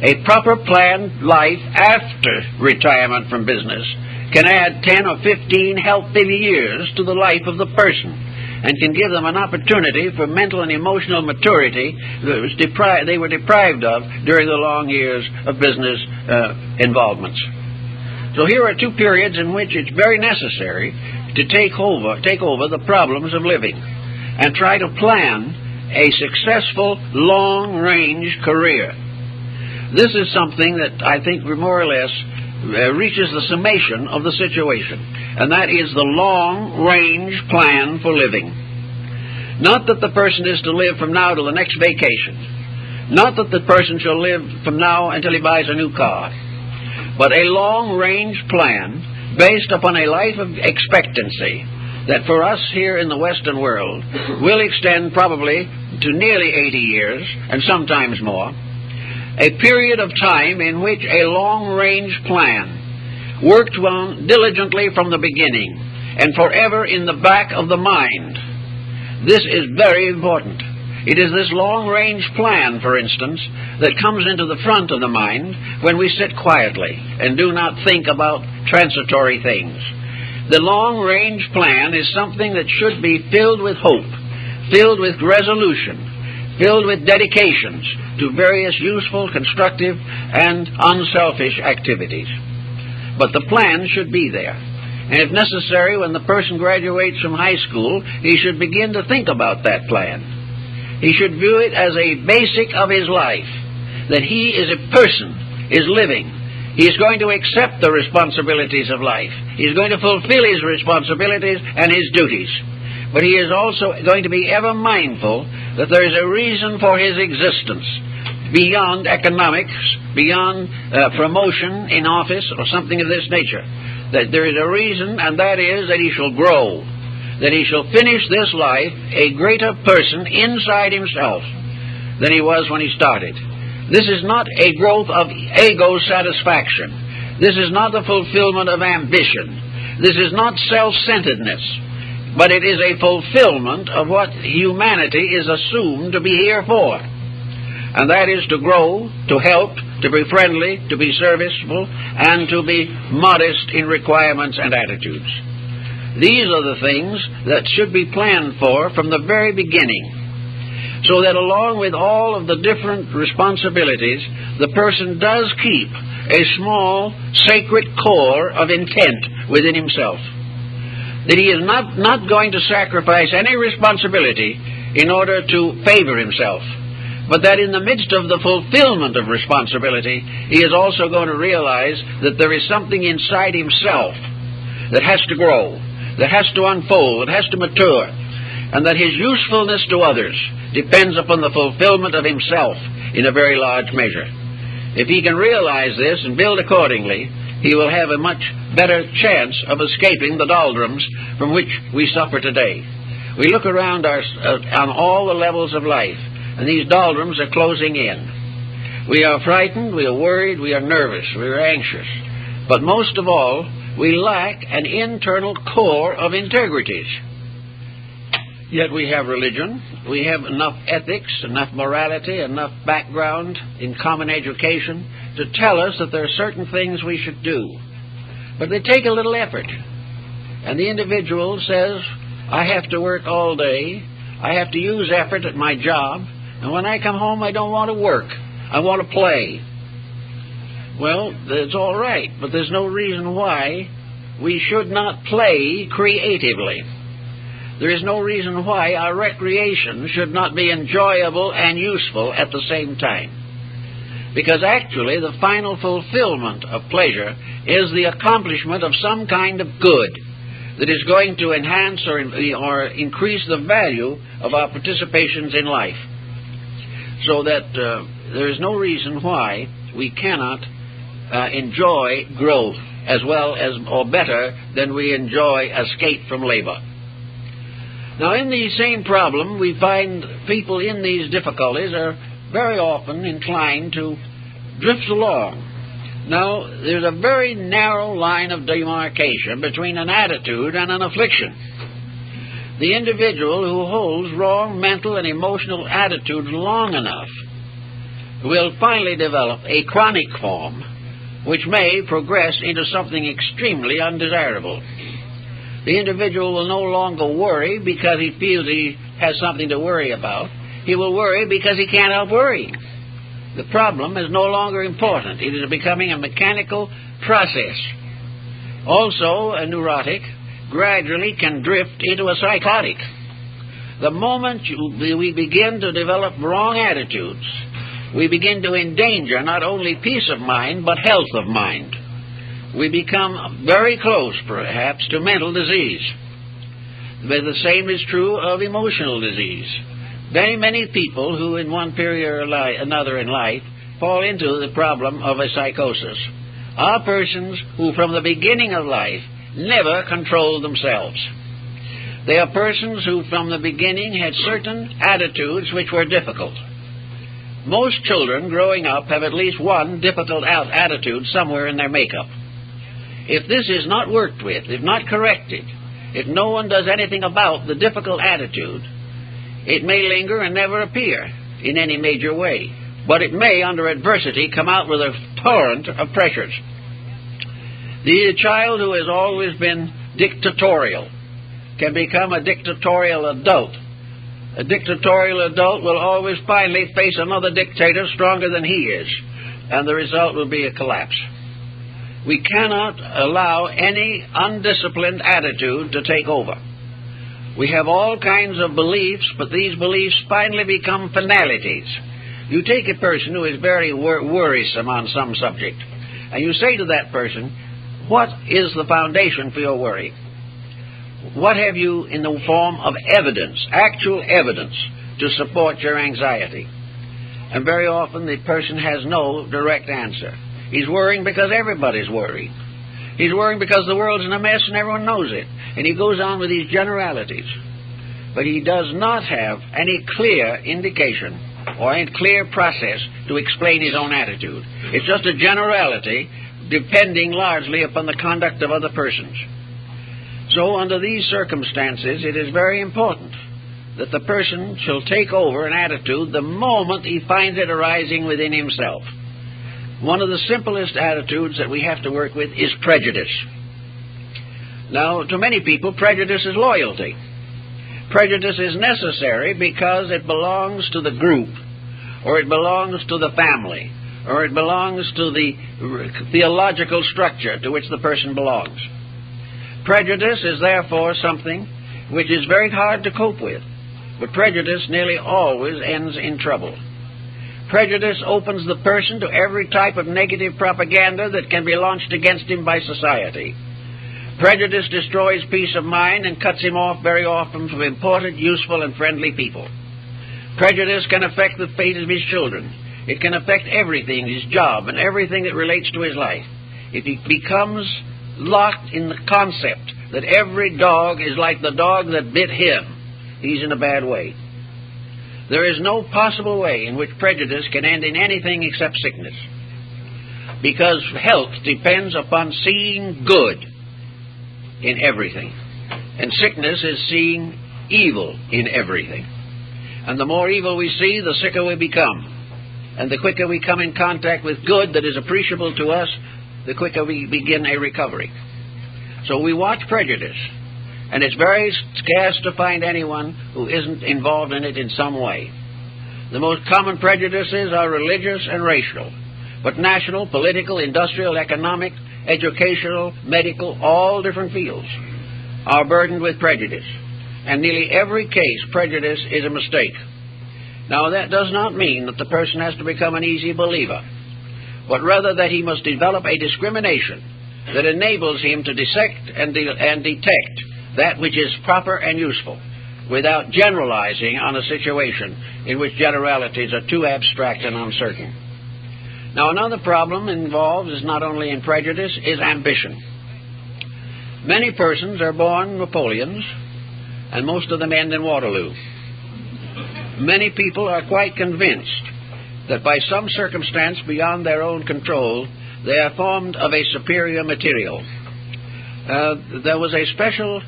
A proper planned life after retirement from business can add 10 or 15 healthy years to the life of the person, and can give them an opportunity for mental and emotional maturity that they were deprived of during the long years of business involvements. So here are two periods in which it's very necessary to take over the problems of living and try to plan a successful long-range career. This is something that I think more or less reaches the summation of the situation, and that is the long-range plan for living. Not that the person is to live from now to the next vacation. Not that the person shall live from now until he buys a new car. But a long-range plan based upon a life of expectancy that for us here in the Western world will extend probably to nearly 80 years, and sometimes more. A period of time in which a long-range plan worked on diligently from the beginning and forever in the back of the mind. This is very important. It is this long-range plan, for instance, that comes into the front of the mind when we sit quietly and do not think about transitory things. The long-range plan is something that should be filled with hope, filled with resolution, filled with dedications to various useful, constructive, and unselfish activities. But the plan should be there. And if necessary, when the person graduates from high school, he should begin to think about that plan. He should view it as a basic of his life, that he is a person, is living. He is going to accept the responsibilities of life. He is going to fulfill his responsibilities and his duties. But he is also going to be ever mindful that there is a reason for his existence beyond economics, beyond promotion in office or something of this nature. That there is a reason, and that is that he shall grow, that he shall finish this life a greater person inside himself than he was when he started. This is not a growth of ego satisfaction. This is not the fulfillment of ambition. This is not self-centeredness, but it is a fulfillment of what humanity is assumed to be here for. And that is to grow, to help, to be friendly, to be serviceable, and to be modest in requirements and attitudes. These are the things that should be planned for from the very beginning, so that along with all of the different responsibilities, the person does keep a small, sacred core of intent within himself. That he is not going to sacrifice any responsibility in order to favor himself, but that in the midst of the fulfillment of responsibility, he is also going to realize that there is something inside himself that has to grow, that has to unfold, that has to mature, and that his usefulness to others depends upon the fulfillment of himself in a very large measure. If he can realize this and build accordingly, he will have a much better chance of escaping the doldrums from which we suffer today. We look around on all the levels of life, and these doldrums are closing in. We are frightened, we are worried, we are nervous, we are anxious. But most of all, we lack an internal core of integrities. Yet we have religion, we have enough ethics, enough morality, enough background in common education to tell us that there are certain things we should do. But they take a little effort. And the individual says, I have to work all day, I have to use effort at my job, and when I come home I don't want to work, I want to play. Well, that's all right, but there's no reason why we should not play creatively. There is no reason why our recreation should not be enjoyable and useful at the same time. Because actually the final fulfillment of pleasure is the accomplishment of some kind of good that is going to enhance or increase the value of our participations in life. So that there is no reason why we cannot enjoy growth as well as, or better, than we enjoy escape from labor. Now, in the same problem, we find people in these difficulties are very often inclined to drift along. Now, there's a very narrow line of demarcation between an attitude and an affliction. The individual who holds wrong mental and emotional attitudes long enough will finally develop a chronic form, which may progress into something extremely undesirable. The individual will no longer worry because he feels he has something to worry about. He will worry because he can't help worrying. The problem is no longer important. It is becoming a mechanical process. Also, a neurotic gradually can drift into a psychotic. The moment we begin to develop wrong attitudes, we begin to endanger not only peace of mind, but health of mind. We become very close, perhaps, to mental disease. But the same is true of emotional disease. Very many people who in one period or another in life fall into the problem of a psychosis are persons who from the beginning of life never controlled themselves. They are persons who from the beginning had certain attitudes which were difficult. Most children growing up have at least one difficult attitude somewhere in their makeup. If this is not worked with, if not corrected, if no one does anything about the difficult attitude, it may linger and never appear in any major way, but it may, under adversity, come out with a torrent of pressures. The child who has always been dictatorial can become a dictatorial adult. A dictatorial adult will always finally face another dictator stronger than he is, and the result will be a collapse. We cannot allow any undisciplined attitude to take over. We have all kinds of beliefs, but these beliefs finally become finalities. You take a person who is very worrisome on some subject, and you say to that person, what is the foundation for your worry? What have you in the form of evidence, actual evidence, to support your anxiety? And very often the person has no direct answer. He's worrying because everybody's worried. He's worrying because the world's in a mess and everyone knows it. And he goes on with these generalities. But he does not have any clear indication or any clear process to explain his own attitude. It's just a generality depending largely upon the conduct of other persons. So under these circumstances, it is very important that the person shall take over an attitude the moment he finds it arising within himself. One of the simplest attitudes that we have to work with is prejudice. Now, to many people, prejudice is loyalty. Prejudice is necessary because it belongs to the group, or it belongs to the family, or it belongs to the theological structure to which the person belongs. Prejudice is therefore something which is very hard to cope with, but prejudice nearly always ends in trouble. Prejudice opens the person to every type of negative propaganda that can be launched against him by society. Prejudice destroys peace of mind and cuts him off very often from important, useful, and friendly people. Prejudice can affect the fate of his children. It can affect everything, his job, and everything that relates to his life. If he becomes locked in the concept that every dog is like the dog that bit him, he's in a bad way. There is no possible way in which prejudice can end in anything except sickness, because health depends upon seeing good in everything, and sickness is seeing evil in everything. And the more evil we see, the sicker we become, and the quicker we come in contact with good that is appreciable to us, the quicker we begin a recovery. So we watch prejudice, and it's very scarce to find anyone who isn't involved in it in some way. The most common prejudices are religious and racial, but national, political, industrial, economic, educational, medical, all different fields are burdened with prejudice. And nearly every case, prejudice is a mistake. Now, that does not mean that the person has to become an easy believer, but rather that he must develop a discrimination that enables him to dissect and detect that which is proper and useful, without generalizing on a situation in which generalities are too abstract and uncertain. Now, another problem involved is not only in prejudice, is ambition. Many persons are born Napoleons, and most of them end in Waterloo. Many people are quite convinced that by some circumstance beyond their own control, they are formed of a superior material. There was a special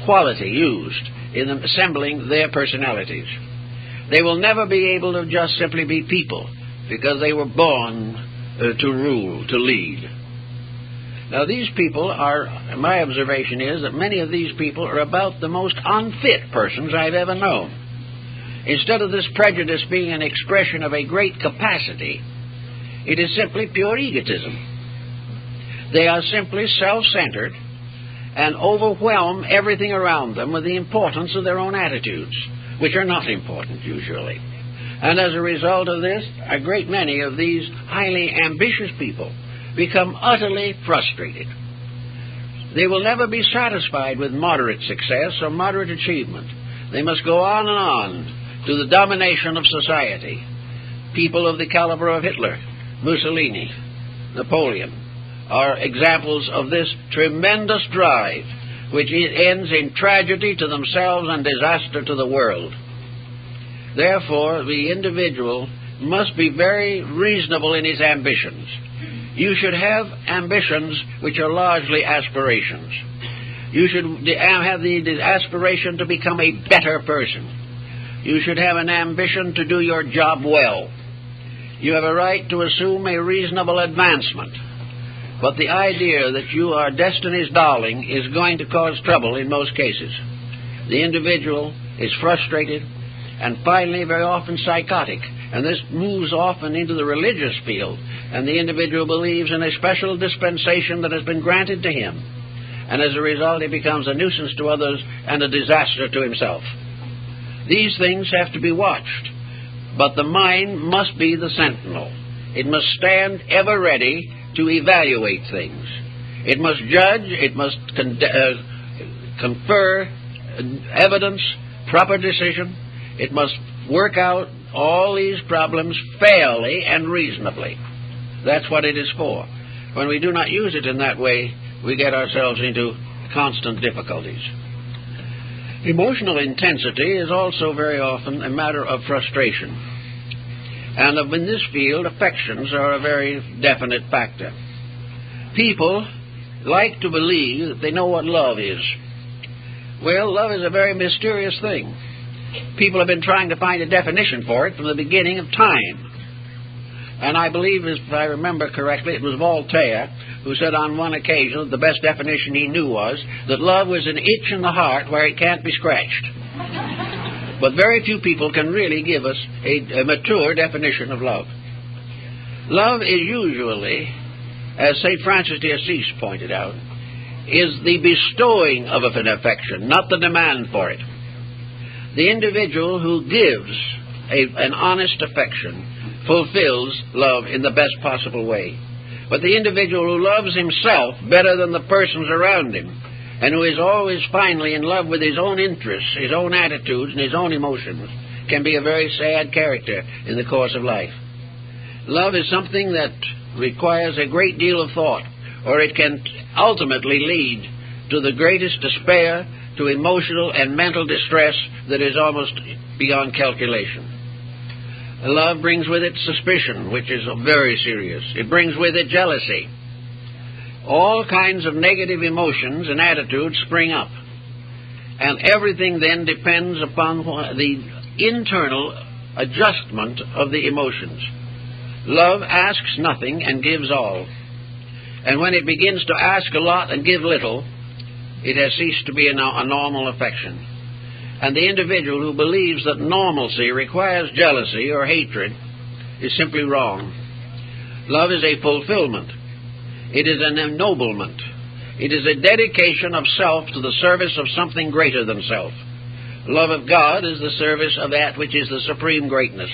quality used in assembling their personalities. They will never be able to just simply be people, because they were born to rule, to lead. Now, these people are, my observation is that many of these people are about the most unfit persons I've ever known. Instead of this prejudice being an expression of a great capacity, it is simply pure egotism. They are simply self-centered and overwhelm everything around them with the importance of their own attitudes, which are not important usually. And as a result of this, a great many of these highly ambitious people become utterly frustrated. They will never be satisfied with moderate success or moderate achievement. They must go on and on to the domination of society. People of the caliber of Hitler, Mussolini, Napoleon are examples of this tremendous drive, which ends in tragedy to themselves and disaster to the world. Therefore, the individual must be very reasonable in his ambitions. You should have ambitions which are largely aspirations. You should have the aspiration to become a better person. You should have an ambition to do your job well. You have a right to assume a reasonable advancement. But the idea that you are destiny's darling is going to cause trouble in most cases. The individual is frustrated and finally very often psychotic. And this moves often into the religious field, and the individual believes in a special dispensation that has been granted to him. And as a result, he becomes a nuisance to others and a disaster to himself. These things have to be watched, but the mind must be the sentinel. It must stand ever ready to evaluate things. It must judge, it must confer evidence, proper decision. It must work out all these problems fairly and reasonably. That's what it is for. When we do not use it in that way, we get ourselves into constant difficulties. Emotional intensity is also very often a matter of frustration. And in this field, affections are a very definite factor. People like to believe that they know what love is. Well, love is a very mysterious thing. People have been trying to find a definition for it from the beginning of time. And I believe, if I remember correctly, it was Voltaire who said on one occasion that the best definition he knew was that love was an itch in the heart where it can't be scratched. But very few people can really give us a mature definition of love. Love is usually, as St. Francis de Assisi pointed out, is the bestowing of an affection, not the demand for it. The individual who gives an honest affection fulfills love in the best possible way. But the individual who loves himself better than the persons around him, and who is always finally in love with his own interests, his own attitudes, and his own emotions, can be a very sad character in the course of life. Love is something that requires a great deal of thought, or it can ultimately lead to the greatest despair, to emotional and mental distress that is almost beyond calculation. Love brings with it suspicion, which is very serious. It brings with it jealousy. All kinds of negative emotions and attitudes spring up. And everything then depends upon the internal adjustment of the emotions. Love asks nothing and gives all. And when it begins to ask a lot and give little, it has ceased to be a normal affection. And the individual who believes that normalcy requires jealousy or hatred is simply wrong. Love is a fulfillment. It is an ennoblement. It is a dedication of self to the service of something greater than self. Love of God is the service of that which is the supreme greatness.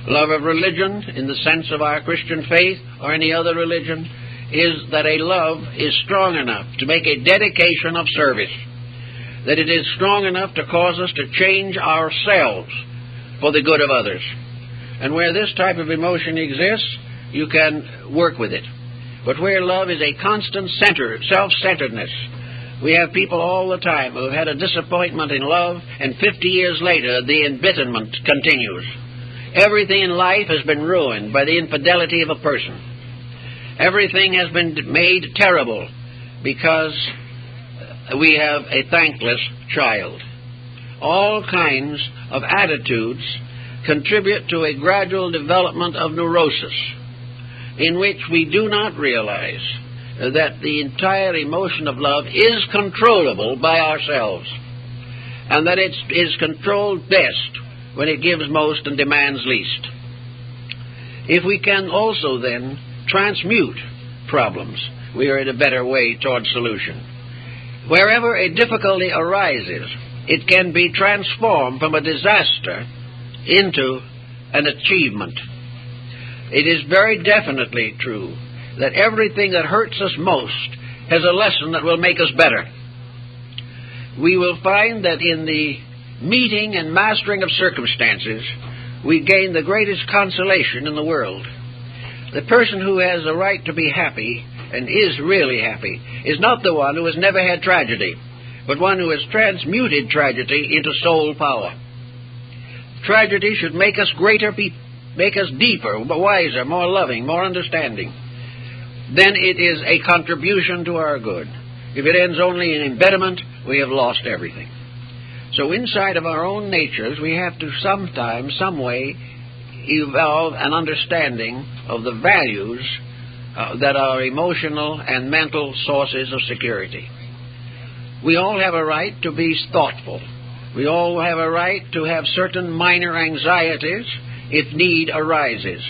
Love of religion, in the sense of our Christian faith or any other religion, is that a love is strong enough to make a dedication of service, that it is strong enough to cause us to change ourselves for the good of others. And where this type of emotion exists, you can work with it. But where love is a constant self-centeredness, we have people all the time who have had a disappointment in love, and 50 years later the embitterment continues. Everything in life has been ruined by the infidelity of a person. Everything has been made terrible because we have a thankless child. All kinds of attitudes contribute to a gradual development of neurosis, in which we do not realize that the entire emotion of love is controllable by ourselves, and that it is controlled best when it gives most and demands least. If we can also then transmute problems, we are in a better way toward solution. Wherever a difficulty arises, it can be transformed from a disaster into an achievement. It is very definitely true that everything that hurts us most has a lesson that will make us better. We will find that in the meeting and mastering of circumstances, we gain the greatest consolation in the world. The person who has a right to be happy, and is really happy, is not the one who has never had tragedy, but one who has transmuted tragedy into soul power. Tragedy should make us greater, make us deeper, wiser, more loving, more understanding. Then it is a contribution to our good. If it ends only in embitterment, we have lost everything. So inside of our own natures, we have to sometimes, some way, evolve an understanding of the values that are emotional and mental sources of security. We all have a right to be thoughtful. We all have a right to have certain minor anxieties if need arises.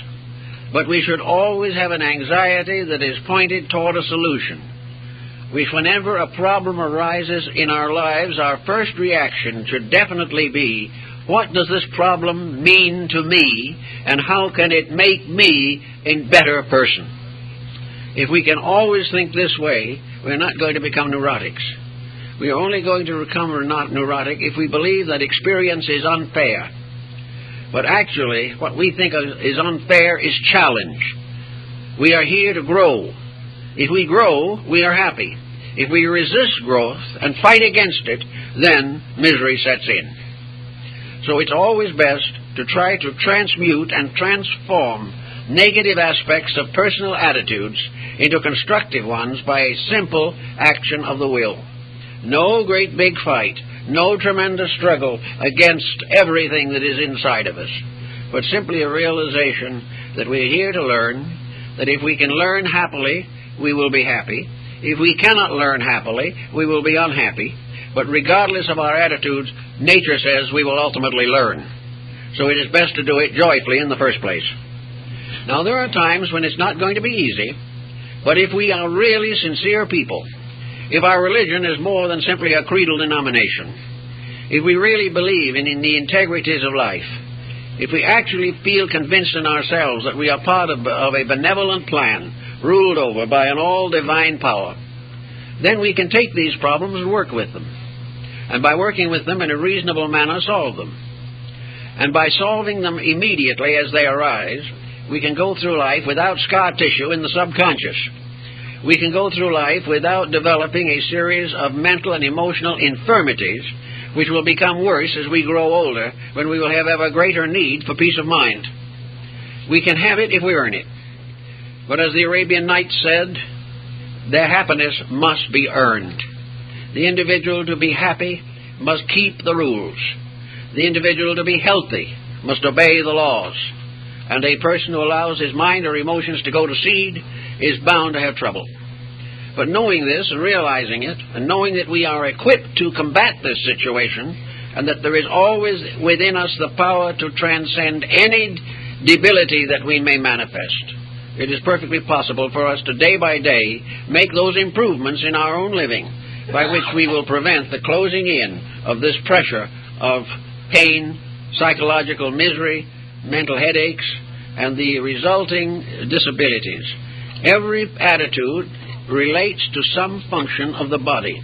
But we should always have an anxiety that is pointed toward a solution. Whenever a problem arises in our lives, our first reaction should definitely be, what does this problem mean to me, and how can it make me a better person? If we can always think this way, we're not going to become neurotics. We are only going to become neurotic if we believe that experience is unfair. But actually, what we think is unfair is challenge. We are here to grow. If we grow, we are happy. If we resist growth and fight against it, then misery sets in. So it's always best to try to transmute and transform negative aspects of personal attitudes into constructive ones by a simple action of the will. No great big fight, no tremendous struggle against everything that is inside of us, but simply a realization that we're here to learn, that if we can learn happily, we will be happy. If we cannot learn happily, we will be unhappy. But regardless of our attitudes, nature says we will ultimately learn. So it is best to do it joyfully in the first place. Now, there are times when it's not going to be easy, but if we are really sincere people, if our religion is more than simply a creedal denomination, if we really believe in the integrities of life, if we actually feel convinced in ourselves that we are part of a benevolent plan ruled over by an all-divine power, then we can take these problems and work with them. And by working with them in a reasonable manner, solve them. And by solving them immediately as they arise, we can go through life without scar tissue in the subconscious. We can go through life without developing a series of mental and emotional infirmities which will become worse as we grow older, when we will have ever greater need for peace of mind. We can have it if we earn it. But as the Arabian Nights said, their happiness must be earned. The individual to be happy must keep the rules. The individual to be healthy must obey the laws. And a person who allows his mind or emotions to go to seed is bound to have trouble. But knowing this and realizing it, and knowing that we are equipped to combat this situation, and that there is always within us the power to transcend any debility that we may manifest, it is perfectly possible for us to day by day make those improvements in our own living by which we will prevent the closing in of this pressure of pain, psychological misery, mental headaches, and the resulting disabilities. Every attitude relates to some function of the body.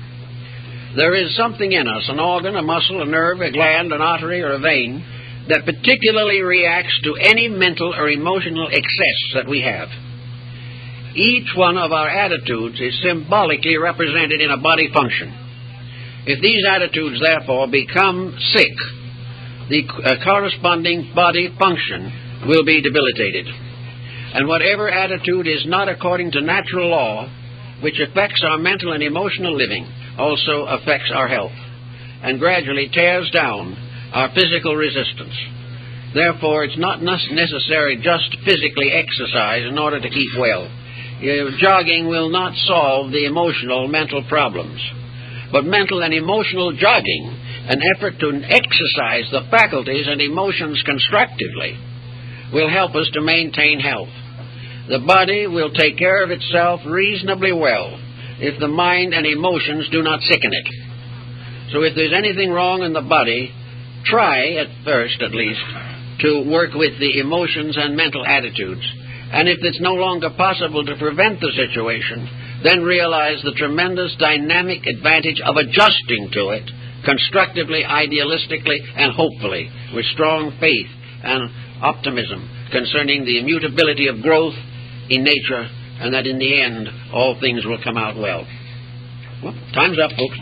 There is something in us, an organ, a muscle, a nerve, a gland, an artery, or a vein, that particularly reacts to any mental or emotional excess that we have. Each one of our attitudes is symbolically represented in a body function. If these attitudes, therefore, become sick, the corresponding body function will be debilitated. And whatever attitude is not according to natural law, which affects our mental and emotional living, also affects our health, and gradually tears down our physical resistance. Therefore, it's not necessary just physically exercise in order to keep well. Jogging will not solve the emotional, mental problems. But mental and emotional jogging, an effort to exercise the faculties and emotions constructively, will help us to maintain health. The body will take care of itself reasonably well if the mind and emotions do not sicken it. So if there's anything wrong in the body, try, at first at least, to work with the emotions and mental attitudes. And if it's no longer possible to prevent the situation, then realize the tremendous dynamic advantage of adjusting to it constructively, idealistically, and hopefully, with strong faith and optimism concerning the immutability of growth in nature, and that in the end all things will come out well. Well, time's up, folks.